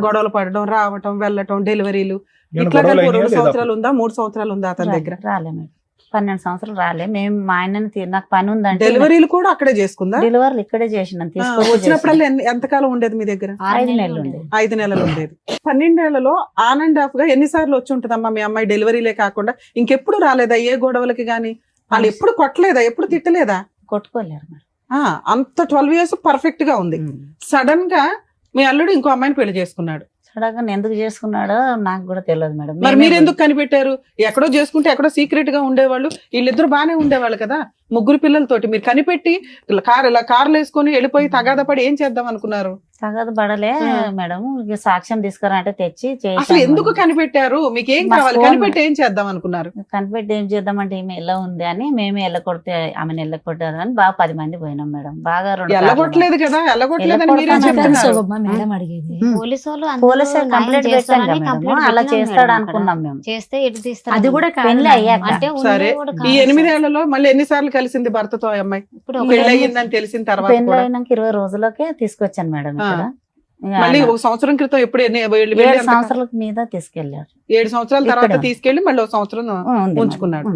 గొడవలు పడడం, రావటం, వెళ్ళటం, డెలివరీలు, ఏమైనా ఇట్లా గొడవలు కలిపి అయినాయా 2 లేదా? సంవత్సరాలు ఉందా 3 సంవత్సరాలు ఉందా అతని దగ్గర? రాలే మేడం, 12 సంవత్సరాలు రాలే. మేము మా ఆయనని నాకు పని ఉందంటే డెలివరీలు కూడా అక్కడే చేసుకుందా? డెలివరీలు ఇక్కడే చేసిన, వచ్చినప్పుడల్లా ఎంతకాలం ఉండేది మీ దగ్గర? 5 నెలలు ఉండేది. 5 నెలలు ఉండేది. 12 ఏళ్లలో ఆన్ అండ్ ఆఫ్ గా ఎన్నిసార్లు వచ్చి ఉంటదమ్మా మీ అమ్మాయి డెలివరీలే కాకుండా? ఇంకెప్పుడు రాలేదా ఏ గొడవలకి గానీ? వాళ్ళు ఎప్పుడు కొట్టలేదా, ఎప్పుడు తిట్టలేదా? కొట్టుకోలేరు మేడం. అంత 12 years పర్ఫెక్ట్ గా ఉంది. సడన్ గా మీ అల్లుడు ఇంకో అమ్మాయిని పెళ్లి చేసుకున్నాడు. సడన్ గా ఎందుకు చేసుకున్నాడో నాకు కూడా తెలియదు మేడం. మరి మీరు ఎందుకు కనిపెట్టారు? ఎక్కడో చేసుకుంటే ఎక్కడో సీక్రెట్ గా ఉండేవాళ్ళు, వీళ్ళిద్దరు బానే ఉండేవాళ్ళు కదా 3 పిల్లలతోటి. మీరు కనిపెట్టి కార్లు వేసుకొని వెళ్ళిపోయి తగాద పడి ఏం చేద్దాం అనుకున్నారు? తగదు పడలే మేడం, సాక్ష్యం తీసుకురంటే తెచ్చి అసలు ఎందుకు కనిపెట్టారు? మీకు ఏం కావాలి? కనిపెట్టి ఏం చేద్దాం అనుకున్నారు? కనిపెట్టి ఏం చేద్దామంటే ఈమె ఎలా ఉంది అని మేమే ఎల్లకొడితే ఆమెను ఎల్లకొట్టారు అని బాగా 10 మంది పోయినాం మేడం. బాగా ఎల్లగొట్టలేదు కదా, ఎల్లగొట్టలేదని మీరే చెప్తున్నారు. మేడం అడిగేది పోలీసు వాళ్ళు పోలీసు కంప్లైంట్ పెట్టాం కదా మేడం, అలా చేస్తాడు అనుకున్నాం మేము. చేస్తే ఎటు తీస్తారు? అది కూడా పెళ్లి అయ్యాక. అంటే సరే, ఈ 8 ఏళ్లలో మళ్ళీ ఎన్నిసార్లు కలిసింది భర్తతో ఆ అమ్మాయి? పెళ్లి అయ్యిందని తెలిసిన తర్వాత పెళ్లి అయినాక 20 రోజులకే తీసుకొచ్చాను మేడం ఇక్కడ. మళ్ళీ 1 సంవత్సరం క్రితం ఎప్పుడు 7 సంవత్సరాల మీద తీసుకెళ్లారు. 7 సంవత్సరాల తర్వాత తీసుకెళ్లి మళ్ళీ 1 సంవత్సరం ఉంచుకున్నాడు.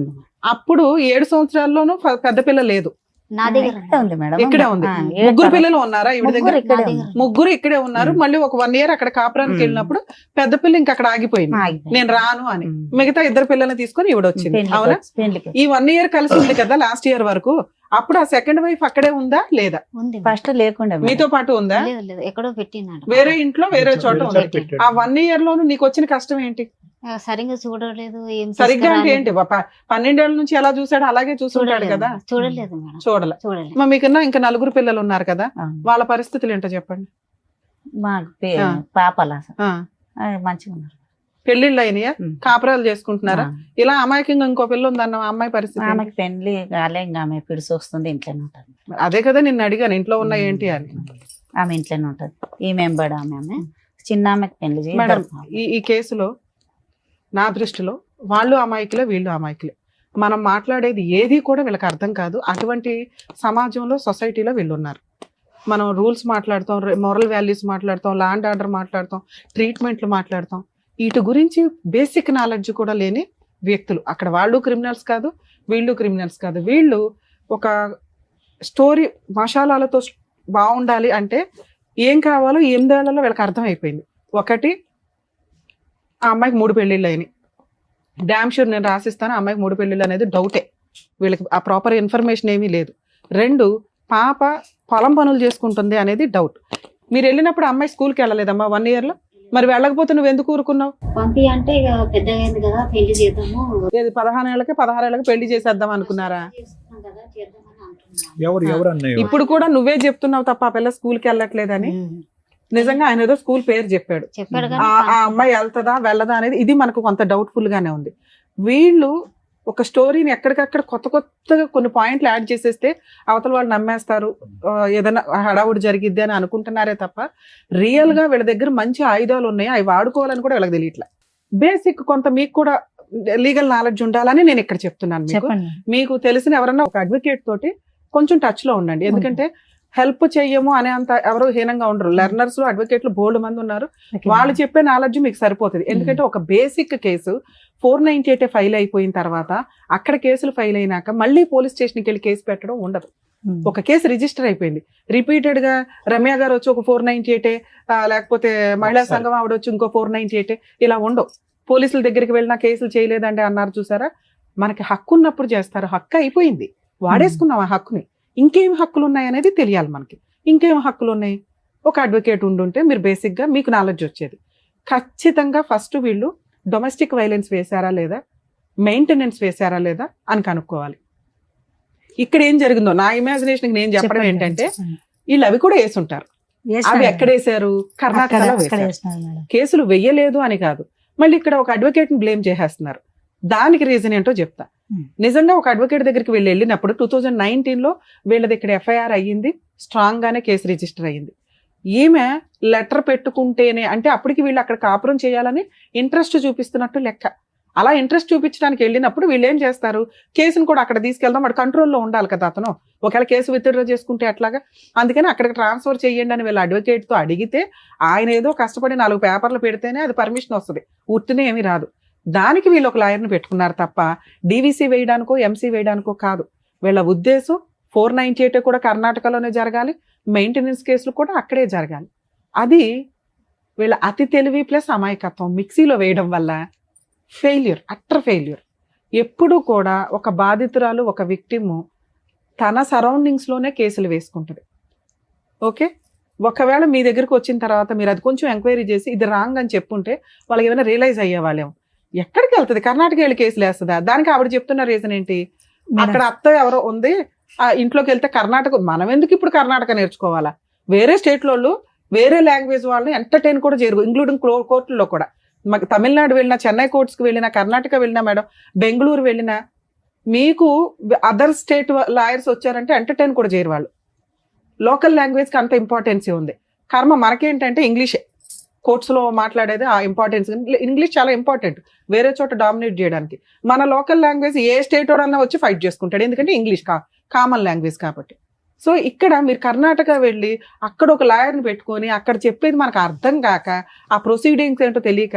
అప్పుడు 7 సంవత్సరాల్లోనూ పెద్ద పిల్ల లేదు. నా దగ్గర ఉంది మేడం. ఇక్కడే ఉంది. 3 పిల్లలు ఉన్నారా ఈవిడ దగ్గర? 3 ఇక్కడే ఉన్నారు. మళ్ళీ ఒక 1 year అక్కడ కాపురానికి వెళ్ళినప్పుడు పెద్ద పిల్ల ఇంకా అక్కడ ఆగిపోయింది, నేను రాను అని. మిగతా 2 పిల్లల్ని తీసుకొని ఈవిడ వచ్చింది. అవునా? ఈ 1 year కలిసి ఉంది కదా లాస్ట్ ఇయర్ వరకు. అప్పుడు ఆ సెకండ్ వైఫ్ అక్కడే ఉందా లేదా? ఫస్ట్ లేకుండా మీతో పాటు ఉందా? ఎక్కడో పెట్టినాడు, వేరే ఇంట్లో వేరే చోట ఉంది. ఆ 1 year లోను నీకు వచ్చిన కష్టం ఏంటి? సరిగ్గా చూడలేదు. ఏం సరిగ్గా అంటే ఏంటి? 12 ఏళ్ల నుంచి ఎలా చూసాడో అలాగే చూసుంటాడు కదా. చూడలేదు మేడం, చూడలేదు. మీకన్నా ఇంకా 4 పిల్లలు ఉన్నారు కదా, వాళ్ళ పరిస్థితులు ఏంటో చెప్పండి. మాకు పాపలా మంచిగా ఉన్నారు. పెళ్లిళ్ళు అయినాయా? కాపురాలు చేసుకుంటున్నారా? ఇలా అమాయకంగా ఇంకో పిల్ల ఉందన్న అమ్మాయి పరిస్థితి? ఆమెకి పెళ్లి కాలే, ఇంకా ఆమె పిడిసి వస్తుంది, ఇంట్లోనే ఉంటుంది. అదే కదా నిన్ను అడిగాను, ఇంట్లో ఉన్న ఏంటి అని. ఆమె ఇంట్లోనే ఉంటది. ఈ మెంబర్ ఆమె చిన్న ఆమెకి పెళ్లి. మేడం, ఈ కేసులో నా దృష్టిలో వాళ్ళు అమాయకులే, వీళ్ళు అమాయకులే. మనం మాట్లాడేది ఏది కూడా వీళ్ళకి అర్థం కాదు. అటువంటి సమాజంలో, సొసైటీలో వీళ్ళు ఉన్నారు. మనం రూల్స్ మాట్లాడతాం, మోరల్ వాల్యూస్ మాట్లాడతాం, ల్యాండ్ ఆర్డర్ మాట్లాడతాం, ట్రీట్మెంట్లు మాట్లాడతాం. వీటి గురించి బేసిక్ నాలెడ్జ్ కూడా లేని వ్యక్తులు అక్కడ. వాళ్ళు క్రిమినల్స్ కాదు, వీళ్ళు క్రిమినల్స్ కాదు. వీళ్ళు ఒక స్టోరీ మసాలాలతో బాగుండాలి అంటే ఏం కావాలో 8 ఏళ్లలో వీళ్ళకి అర్థం అయిపోయింది. ఒకటి, ఆ అమ్మాయికి 3 పెళ్లిళ్ళు అయినాయి. డామ్ షూర్ నేను రాసిస్తాను, ఆ అమ్మాయికి 3 పెళ్లిళ్ళు అనేది డౌటే. వీళ్ళకి ఆ ప్రాపర్ ఇన్ఫర్మేషన్ ఏమీ లేదు. 2, పాప పొలం పనులు చేసుకుంటుంది అనేది డౌట్. మీరు వెళ్ళినప్పుడు అమ్మాయి స్కూల్కి వెళ్ళలేదమ్మా 1 year లో? మరి వెళ్ళకపోతే నువ్వు ఎందుకు ఊరుకున్నావు? పంపి అంటే ఇక పెద్దగా అయింది కదా, పెళ్లి చేద్దాము. 15 ఏళ్ళకి 16 ఏళ్ళకి పెళ్లి చేసేద్దాం అనుకున్నారా? ఎవరు అన్నయ్య? ఇప్పుడు కూడా నువ్వే చెప్తున్నావు తప్ప ఆ పిల్ల స్కూల్కి వెళ్ళట్లేదని. నిజంగా ఆయన ఏదో స్కూల్ పేరు చెప్పాడు. ఆ అమ్మాయి వెళ్తుందా వెళ్ళదా అనేది ఇది మనకు కొంత డౌట్ఫుల్ గానే ఉంది. వీళ్ళు ఒక స్టోరీని ఎక్కడికక్కడ కొత్తగా కొన్ని పాయింట్లు యాడ్ చేసేస్తే అవతల వాళ్ళు నమ్మేస్తారు, ఏదైనా హడావుడి జరిగిద్ది అని అనుకుంటున్నారే తప్ప రియల్ గా వీళ్ళ దగ్గర మంచి ఆయుధాలు ఉన్నాయి, అవి వాడుకోవాలని కూడా వీళ్ళకి తెలియట్లే. బేసిక్ కొంత మీకు కూడా లీగల్ నాలెడ్జ్ ఉండాలని నేను ఇక్కడ చెప్తున్నాను. మీకు తెలిసిన ఎవరన్నా ఒక అడ్వకేట్ తోటి కొంచెం టచ్ లో ఉండండి. ఎందుకంటే హెల్ప్ చెయ్యము అనే అంత ఎవరు హీనంగా ఉండరు. లెర్నర్స్ లో అడ్వకేట్లు బోల్డ్ మంది ఉన్నారు. వాళ్ళు చెప్పే నాలెడ్జ్ మీకు సరిపోతుంది. ఎందుకంటే ఒక బేసిక్ కేసు 498 ఫైల్ అయిపోయిన తర్వాత అక్కడ కేసులు ఫైల్ అయినాక మళ్ళీ పోలీస్ స్టేషన్కి వెళ్ళి కేసు పెట్టడం ఉండదు. ఒక కేసు రిజిస్టర్ అయిపోయింది, రిపీటెడ్ గా రమ్య గారు వచ్చి ఒక 498 లేకపోతే మహిళా సంఘం ఆవిడ వచ్చి ఇంకో 498 ఇలా ఉండవు. పోలీసుల దగ్గరికి వెళ్ళినా కేసులు చేయలేదండి అన్నారు చూసారా. మనకి హక్కు ఉన్నప్పుడు చేస్తారు. హక్కు అయిపోయింది, వాడేసుకున్నాం ఆ హక్కుని. ఇంకేం హక్కులు ఉన్నాయి అనేది తెలియాలి మనకి. ఇంకేం హక్కులు ఉన్నాయి? ఒక అడ్వకేట్ ఉండుంటే మీరు బేసిక్ గా మీకు నాలెడ్జ్ వచ్చేది. ఖచ్చితంగా ఫస్ట్ వీళ్ళు డొమెస్టిక్ వైలెన్స్ వేశారా లేదా, మెయింటెనెన్స్ వేశారా లేదా అని కనుక్కోవాలి. ఇక్కడ ఏం జరిగిందో నా ఇమాజినేషన్ నేను చెప్పడం ఏంటంటే వీళ్ళు అవి కూడా వేసుంటారు. అవి ఎక్కడేసారు? కర్ణాటకలో వేశారు. కేసులు వెయ్యలేదు అని కాదు, మళ్ళీ ఇక్కడ ఒక అడ్వకేట్ ని బ్లేమ్ చేసేస్తున్నారు. దానికి రీజన్ ఏంటో చెప్తా. నిజంగా ఒక అడ్వకేట్ దగ్గరికి వెళ్ళినప్పుడు 2019లో వీళ్ళది ఇక్కడ ఎఫ్ఐఆర్ అయ్యింది, స్ట్రాంగ్ గానే కేసు రిజిస్టర్ అయ్యింది. ఈమె లెటర్ పెట్టుకుంటేనే అంటే అప్పటికి వీళ్ళు అక్కడ కాపురం చేయాలని ఇంట్రెస్ట్ చూపిస్తున్నట్టు లెక్క. అలా ఇంట్రెస్ట్ చూపించడానికి వెళ్ళినప్పుడు వీళ్ళు ఏం చేస్తారు, కేసును కూడా అక్కడ తీసుకెళ్దాం, వాడు కంట్రోల్లో ఉండాలి కదా అతను. ఒకవేళ కేసు విత్డ్రా చేసుకుంటే అట్లాగా, అందుకని అక్కడికి ట్రాన్స్ఫర్ చేయండి అని వీళ్ళు అడ్వకేట్తో అడిగితే ఆయన ఏదో కష్టపడి 4 పేపర్లు పెడితేనే అది పర్మిషన్ వస్తుంది, ఉట్టినే ఏమీ రాదు. దానికి వీళ్ళు ఒక లాయర్ని పెట్టుకున్నారు తప్ప డీవీసీ వేయడానికో ఎంసీ వేయడానికో కాదు. వీళ్ళ ఉద్దేశం 498 కూడా కర్ణాటకలోనే జరగాలి, మెయింటెనెన్స్ కేసులు కూడా అక్కడే జరగాలి. అది వీళ్ళ అతి తెలివి ప్లస్ అమాయకత్వం మిక్సీలో వేయడం వల్ల ఫెయిల్యూర్, అట్టర్ ఫెయిల్యూర్. ఎప్పుడు కూడా ఒక బాధితురాలు, ఒక విక్టిము తన సరౌండింగ్స్లోనే కేసులు వేసుకుంటుంది. ఓకే, ఒకవేళ మీ దగ్గరకు వచ్చిన తర్వాత మీరు అది కొంచెం ఎంక్వైరీ చేసి ఇది రాంగ్ అని చెప్పుంటే వాళ్ళకి ఏమైనా రియలైజ్ అయ్యేవాళ్ళేమో. ఎక్కడికి వెళ్తుంది, కర్ణాటక వెళ్ళి కేసులు వేస్తుందా? దానికి ఆవిడ చెప్తున్న రీజన్ ఏంటి, అక్కడ అత్త ఎవరో ఉంది, ఆ ఇంట్లోకి వెళ్తే కర్ణాటక, మనం ఎందుకు ఇప్పుడు కర్ణాటక నేర్చుకోవాలా? వేరే స్టేట్లో వేరే లాంగ్వేజ్ వాళ్ళని ఎంటర్టైన్ కూడా చేయరు, ఇంక్లూడింగ్ కోర్టుల్లో కూడా. మాకు తమిళనాడు వెళ్ళినా, చెన్నై కోర్ట్స్కి వెళ్ళినా, కర్ణాటక వెళ్ళినా మేడం, బెంగళూరు వెళ్ళినా, మీకు అదర్ స్టేట్ లాయర్స్ వచ్చారంటే ఎంటర్టైన్ కూడా చేయరు వాళ్ళు. లోకల్ లాంగ్వేజ్కి అంత ఇంపార్టెన్సీ ఉంది. కర్మ మనకేంటంటే ఇంగ్లీషే కోర్ట్స్లో మాట్లాడేది, ఆ ఇంపార్టెన్స్. ఇంగ్లీష్ చాలా ఇంపార్టెంట్ వేరే చోట డామినేట్ చేయడానికి. మన లోకల్ లాంగ్వేజ్ ఏ స్టేట్ వాడన్నా వచ్చి ఫైట్ చేసుకుంటాడు, ఎందుకంటే ఇంగ్లీష్ కామన్ లాంగ్వేజ్ కాబట్టి. సో ఇక్కడ మీరు కర్ణాటక వెళ్ళి అక్కడ ఒక లాయర్ని పెట్టుకొని అక్కడ చెప్పేది మనకు అర్థం కాక, ఆ ప్రొసీడింగ్స్ ఏంటో తెలియక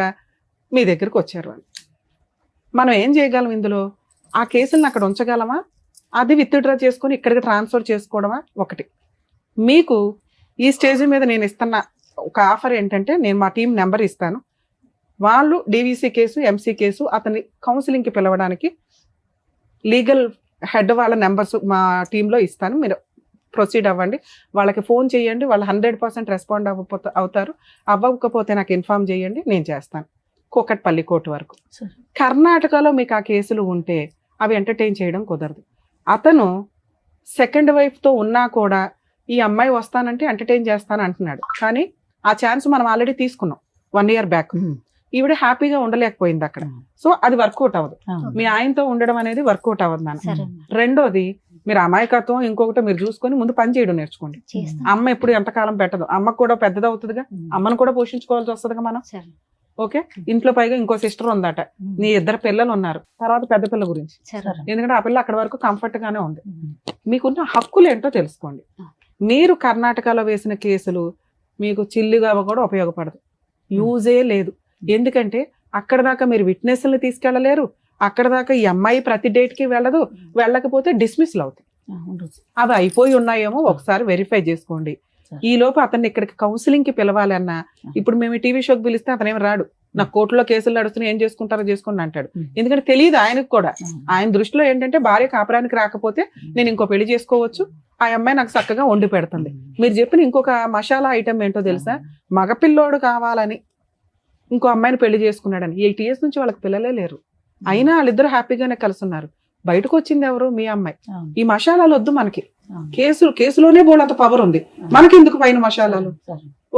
మీ దగ్గరకు వచ్చారు వాళ్ళు. మనం ఏం చేయగలం ఇందులో? ఆ కేసులను అక్కడ ఉంచగలమా, అది విత్డ్రా చేసుకొని ఇక్కడికి ట్రాన్స్ఫర్ చేసుకోవడమా? ఒకటి. మీకు ఈ స్టేజ్ మీద నేను ఇస్తున్న ఒక ఆఫర్ ఏంటంటే, నేను మా టీం నెంబర్ ఇస్తాను, వాళ్ళు డీవీసీ కేసు, ఎంసీ కేసు అతని కౌన్సిలింగ్కి పిలవడానికి లీగల్ హెడ్ వాళ్ళ నెంబర్స్ మా టీంలో ఇస్తాను, మీరు ప్రొసీడ్ అవ్వండి. వాళ్ళకి ఫోన్ చేయండి, వాళ్ళు 100% రెస్పాండ్ అవుతారు. అవ్వకపోతే నాకు ఇన్ఫార్మ్ చేయండి, నేను చేస్తాను. కూకట్పల్లి కోర్టు వరకు. కర్ణాటకలో మీకు ఆ కేసులు ఉంటే అవి ఎంటర్టైన్ చేయడం కుదరదు. అతను సెకండ్ వైఫ్తో ఉన్నా కూడా ఈ అమ్మాయి వస్తానంటే ఎంటర్టైన్ చేస్తాను అంటున్నాడు, కానీ ఆ ఛాన్స్ మనం ఆల్రెడీ తీసుకున్నాం 1 year బ్యాక్. ఈవిడ హ్యాపీగా ఉండలేకపోయింది అక్కడ. సో అది వర్కౌట్ అవ్వదు, మీ ఆయనతో ఉండడం అనేది వర్కౌట్ అవ్వదు నాన్న. రెండోది, మీరు అమాయకత్వం ఇంకొకటి మీరు చూసుకొని ముందు పని చేయడం నేర్చుకోండి. అమ్మ ఎప్పుడు ఎంతకాలం పెట్టదు, అమ్మకు కూడా పెద్దది అవుతుందిగా, అమ్మను కూడా పోషించుకోవాల్సి వస్తుందిగా మనం. ఓకే, ఇంట్లో పైగా ఇంకో సిస్టర్ ఉందట, నీ 2 పిల్లలు ఉన్నారు, తర్వాత పెద్ద పిల్ల గురించి, ఎందుకంటే ఆ పిల్ల అక్కడ వరకు కంఫర్ట్ గానే ఉంది. మీకున్న హక్కులు ఏంటో తెలుసుకోండి. మీరు కర్ణాటకలో వేసిన కేసులు మీకు చిల్లుగా కూడా ఉపయోగపడదు, యూజే లేదు. ఎందుకంటే అక్కడ దాకా మీరు విట్నెస్ని తీసుకెళ్ళలేరు, అక్కడ దాకా ఈ అమ్మాయి ప్రతి డేట్కి వెళ్ళదు, వెళ్ళకపోతే డిస్మిస్లు అవుతాయి. అవి అయిపోయి ఉన్నాయేమో ఒకసారి వెరిఫై చేసుకోండి. ఈ లోపు అతన్ని ఇక్కడికి కౌన్సిలింగ్కి పిలవాలన్నా, ఇప్పుడు మేము టీవీ షోకి పిలిస్తే అతను ఏమి రాడు, నాకు కోర్టులో కేసులు నడుస్తున్నాయి, ఏం చేసుకుంటారో చేసుకోండి అంటాడు. ఎందుకంటే తెలియదు ఆయనకు కూడా. ఆయన దృష్టిలో ఏంటంటే భార్య కాపురానికి రాకపోతే నేను ఇంకో పెళ్లి చేసుకోవచ్చు, ఆ అమ్మాయి నాకు చక్కగా వండి పెడుతుంది. మీరు చెప్పిన ఇంకొక మసాలా ఐటమ్ ఏంటో తెలుసా, మగపిల్లోడు కావాలని ఇంకో అమ్మాయిని పెళ్లి చేసుకున్నాడని. 8 years నుంచి వాళ్ళకి పిల్లలే లేరు, అయినా వాళ్ళిద్దరు హ్యాపీగానే కలిసి ఉన్నారు. బయటకు వచ్చింది ఎవరు, మీ అమ్మాయి. ఈ మసాలాలు వద్దు మనకి, కేసులోనే బోలంత పవర్ ఉంది, మనకి ఎందుకు పైన మసాలాలు?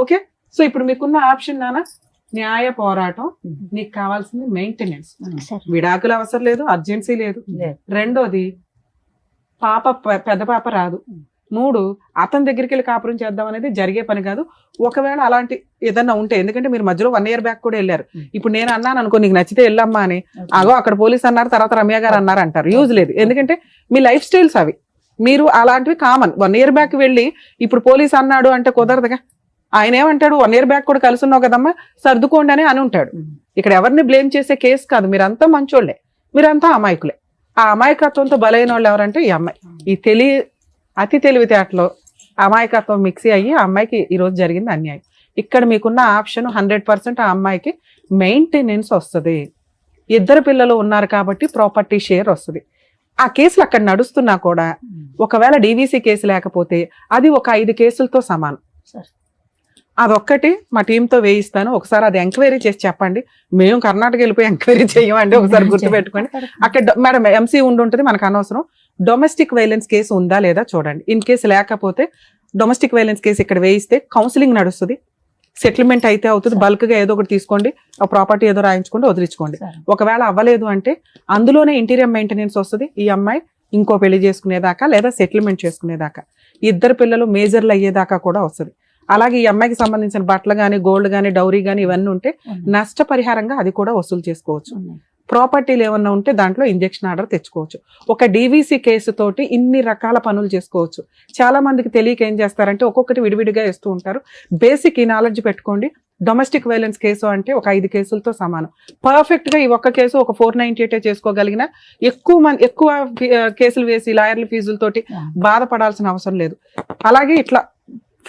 ఓకే, సో ఇప్పుడు మీకున్న ఆప్షన్ నాన్న న్యాయ పోరాటం. నీకు కావాల్సింది మెయింటెనెన్స్, విడాకులు అవసరం లేదు, అర్జెన్సీ లేదు. రెండోది, పెద్ద పాప రాదు. 3, అతని దగ్గరికి వెళ్ళి కాపురం చేద్దాం అనేది జరిగే పని కాదు. ఒకవేళ అలాంటి ఏదన్నా ఉంటే, ఎందుకంటే మీరు మధ్యలో 1 year బ్యాక్ కూడా వెళ్ళారు. ఇప్పుడు నేను అన్నాను అనుకో, నీకు నచ్చితే వెళ్ళమ్మా అని, అగో అక్కడ పోలీస్ అన్నారు, తర్వాత రమ్య గారు అన్నారు అంటారు. యూజ్ లేదు, ఎందుకంటే మీ లైఫ్ స్టైల్స్ అవి. మీరు అలాంటివి కామన్. 1 year బ్యాక్ వెళ్ళి ఇప్పుడు పోలీస్ అన్నాడు అంటే కుదరదుగా. ఆయన ఏమంటాడు, 1 year బ్యాక్ కూడా కలిసి ఉన్నావు కదమ్మా, సర్దుకోండి అని ఉంటాడు. ఇక్కడ ఎవరిని బ్లేమ్ చేసే కేసు కాదు, మీరంతా మంచోళ్లే, మీరంతా అమాయకులే. ఆ అమాయకత్వంతో బలైన వాళ్ళు ఎవరంటే ఈ అమ్మాయి. ఈ అతి తెలివితేటలో అమాయకత్వం మిక్సీ అయ్యి ఆ అమ్మాయికి ఈరోజు జరిగింది అన్యాయం. ఇక్కడ మీకున్న ఆప్షన్ 100% ఆ అమ్మాయికి మెయింటెనెన్స్ వస్తుంది. 2 పిల్లలు ఉన్నారు కాబట్టి ప్రాపర్టీ షేర్ వస్తుంది. ఆ కేసులు అక్కడ నడుస్తున్నా కూడా ఒకవేళ డీవీసీ కేసు లేకపోతే అది ఒక 5 కేసులతో సమానం. అదొక్కటి మా టీంతో వేయిస్తాను, ఒకసారి అది ఎంక్వైరీ చేసి చెప్పండి. మేము కర్ణాటక వెళ్ళిపోయి ఎంక్వైరీ చేయమండి, ఒకసారి గుర్తుపెట్టుకోండి. అక్కడ మేడం ఎంసీ ఉంటుంది, మనకు అనవసరం. డొమెస్టిక్ వైలెన్స్ కేసు ఉందా లేదా చూడండి. ఇన్ కేసు లేకపోతే డొమెస్టిక్ వైలెన్స్ కేసు ఇక్కడ వేయిస్తే కౌన్సిలింగ్ నడుస్తుంది, సెటిల్మెంట్ అయితే అవుతుంది. బల్క్ గా ఏదో ఒకటి తీసుకోండి, ఆ ప్రాపర్టీ ఏదో రాయించుకోండి, వదిలించుకోండి. ఒకవేళ అవ్వలేదు అంటే అందులోనే ఇంటీరియర్ మెయింటెనెన్స్ వస్తుంది. ఈ అమ్మాయి ఇంకో పెళ్లి చేసుకునేదాకా లేదా సెటిల్మెంట్ చేసుకునేదాకా, 2 పిల్లలు మేజర్లు అయ్యేదాకా కూడా వస్తుంది. అలాగే ఈ అమ్మాయికి సంబంధించిన బట్టలు కానీ, గోల్డ్ కానీ, డౌరీ కానీ ఇవన్నీ ఉంటే నష్టపరిహారంగా అది కూడా వసూలు చేసుకోవచ్చు. ప్రాపర్టీలు ఏమన్నా ఉంటే దాంట్లో ఇంజెక్షన్ ఆర్డర్ తెచ్చుకోవచ్చు. ఒక డీవీసీ కేసు తోటి ఇన్ని రకాల పనులు చేసుకోవచ్చు. చాలా మందికి తెలియక ఏం చేస్తారంటే ఒక్కొక్కటి విడివిడిగా వేస్తూ ఉంటారు. బేసిక్ ఈ నాలెడ్జ్ పెట్టుకోండి. డొమెస్టిక్ వైలెన్స్ కేసు అంటే ఒక 5 కేసులతో సమానం. పర్ఫెక్ట్ గా ఈ ఒక్క కేసు ఒక 498 చేసుకోగలిగిన ఎక్కువ కేసులు వేసి లాయర్ల ఫీజులతోటి బాధపడాల్సిన అవసరం లేదు. అలాగే ఇట్లా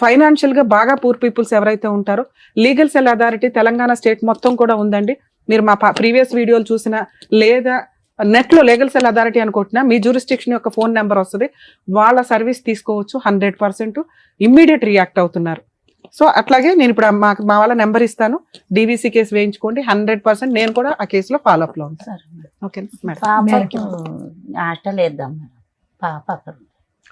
ఫైనాన్షియల్ గా బాగా పూర్ పీపుల్స్ ఎవరైతే ఉంటారో legal cell authority Telangana state మొత్తం కూడా ఉందండి. మీరు మా ప్రీవియస్ వీడియోలు చూసినా లేదా నెట్ లో లీగల్ సెల్ అథారిటీ అనుకుంటున్నా మీ జ్యూరిస్డిక్షన్ యొక్క ఫోన్ నెంబర్ వస్తుంది. వాళ్ళ సర్వీస్ తీసుకోవచ్చు. 100% ఇమ్మీడియట్ రియాక్ట్ అవుతున్నారు. సో అట్లాగే నేను ఇప్పుడు మా వాళ్ళ నెంబర్ ఇస్తాను. డీవీసీ కేసు వేయించుకోండి. 100% నేను కూడా ఆ కేసులో ఫాలో అప్ లో ఉంటాను. Okay madam. హాస్టల్ వేద్దాం మేడం. పాప అక్కడ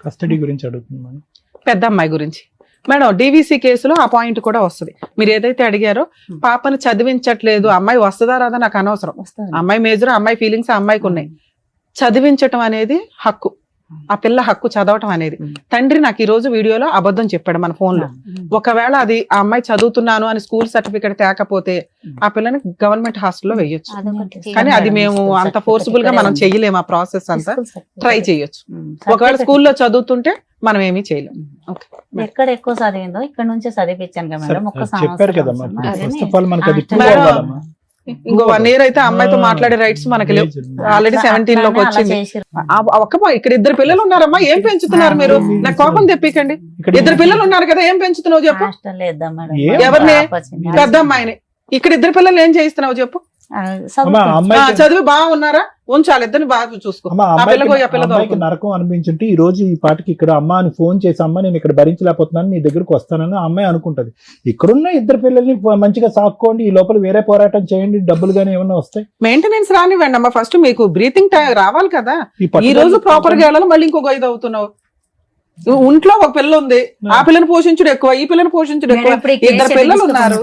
కస్టడీ గురించి అడుగుతున్నాను. పెద్ద అమ్మాయి గురించి మేడం డీవీసీ కేసులో ఆ పాయింట్ కూడా వస్తుంది. మీరు ఏదైతే అడిగారో పాపని చదివించట్లేదు, అమ్మాయి వస్తుందా రాదా నాకు అనవసరం. అమ్మాయి మేజర్, అమ్మాయి ఫీలింగ్స్ అమ్మాయికి ఉన్నాయి. చదివించటం అనేది హక్కు. ఆ పిల్ల హక్కు చదవటం అనేది. తండ్రి నాకు ఈ రోజు వీడియోలో అబద్ధం చెప్పాడు మన ఫోన్ లో. ఒకవేళ అది ఆ అమ్మాయి చదువుతున్నాను అని స్కూల్ సర్టిఫికేట్ తేకపోతే ఆ పిల్లని గవర్నమెంట్ హాస్టల్లో వేయొచ్చు. కానీ అది మేము అంత ఫోర్స్ఫుల్ గా మనం చెయ్యలేము. ఆ ప్రాసెస్ అంతా ట్రై చేయొచ్చు. ఒకవేళ స్కూల్లో చదువుతుంటే మనం ఏమీ చేయలేము. ఎక్కడ ఎక్కువ చదివిందో ఇక్కడ నుంచే చదివించాను కదా మేడం. ఒక్క చెప్పారు కదా ఫస్ట్ ఆఫ్ ఆల్ మనకి అది ఇంకో 1 year అయితే అమ్మాయితో మాట్లాడే రైట్స్ మనకి లేవు. ఆల్రెడీ 17 లోకి వచ్చింది. ఇక్కడ 2 పిల్లలు ఉన్నారమ్మా, ఏం పెంచుతున్నారు మీరు? నాకు కోపం తెప్పికండి. 2 పిల్లలు ఉన్నారు కదా, ఏం పెంచుతున్నావు చెప్పు. ఎవరిని? పెద్ద అమ్మాయిని. ఇక్కడ 2 పిల్లలు ఏం చేయిస్తున్నావు చెప్పు. చదివి బాగున్నారా? ఉంచాలి, ఇద్దరిని బాగా చూసుకో. అమ్మాయికి నరకం అనిపించుంటే ఈ రోజు ఈ పాటికి ఇక్కడ అమ్మ అని ఫోన్ చేసి అమ్మ నేను ఇక్కడ భరించలేకపోతున్నాను నీ దగ్గరకు వస్తానని ఆ అమ్మాయి అనుకుంటది. ఇక్కడున్న 2 పిల్లల్ని మంచిగా సాక్కోండి, ఈ లోపల వేరే పోరాటం చేయండి, డబ్బులు గానీ ఏమన్నా వస్తాయి. మెయింటెనెన్స్ రానివ్వండి అమ్మా. ఫస్ట్ మీకు బ్రీతింగ్ రావాలి కదా. ఈ రోజు ప్రాపర్ గా వెళ్ళాలి, మళ్ళీ ఇంకొక 5 అవుతున్నావు. ఇంట్లో ఒక పిల్ల ఉంది, ఆ పిల్లని పోషించుడు ఎక్కువ, ఈ పిల్లని పోషించుడు ఎక్కువ. 2 పిల్లలు ఉన్నారు.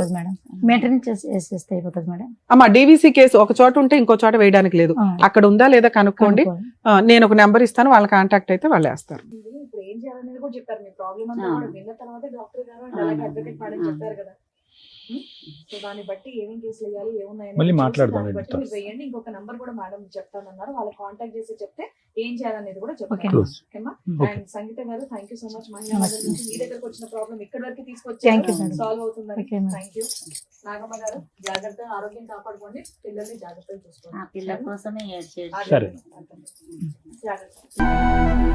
అమ్మా డీవీసీ కేసు ఒక చోట ఉంటే ఇంకో చోట వేయడానికి లేదు. అక్కడ ఉందా లేదా కనుక్కోండి. నేను ఒక నెంబర్ ఇస్తాను, వాళ్ళ కాంటాక్ట్ అయితే వాళ్ళు వేస్తారు. ఏం చేయాలనేది కూడా చెప్పారు. మీ ప్రాబ్లం అంతా కూడా విన్న తర్వాత డాక్టర్ గారు అండ్ అలాగే అడ్వకేట్ మేడం చెప్పారు కదా. సో దాన్ని బట్టి ఏమేం కేసులు వేయాలి, ఏమున్నాయని వేయండి. ఇంకొక నంబర్ కూడా మేడం చెప్తానన్నారు, వాళ్ళకి కాంటాక్ట్ చేసి చెప్తే ఏం చేయాలనేది కూడా చెప్తాను. ఓకేమా? అండ్ సంగీత గారు థ్యాంక్ యూ సో మచ్. మహిళా మండలి నుంచి మీ దగ్గరకు వచ్చిన ప్రాబ్లం ఇక్కడ వరకు తీసుకొచ్చి సాల్వ్ అవుతుందని థ్యాంక్ యూ. నాగమ్మ గారు జాగ్రత్త, ఆరోగ్యం కాపాడుకోండి, పిల్లల్ని జాగ్రత్తగా చూసుకోండి. పిల్లల కోసమే జాగ్రత్త.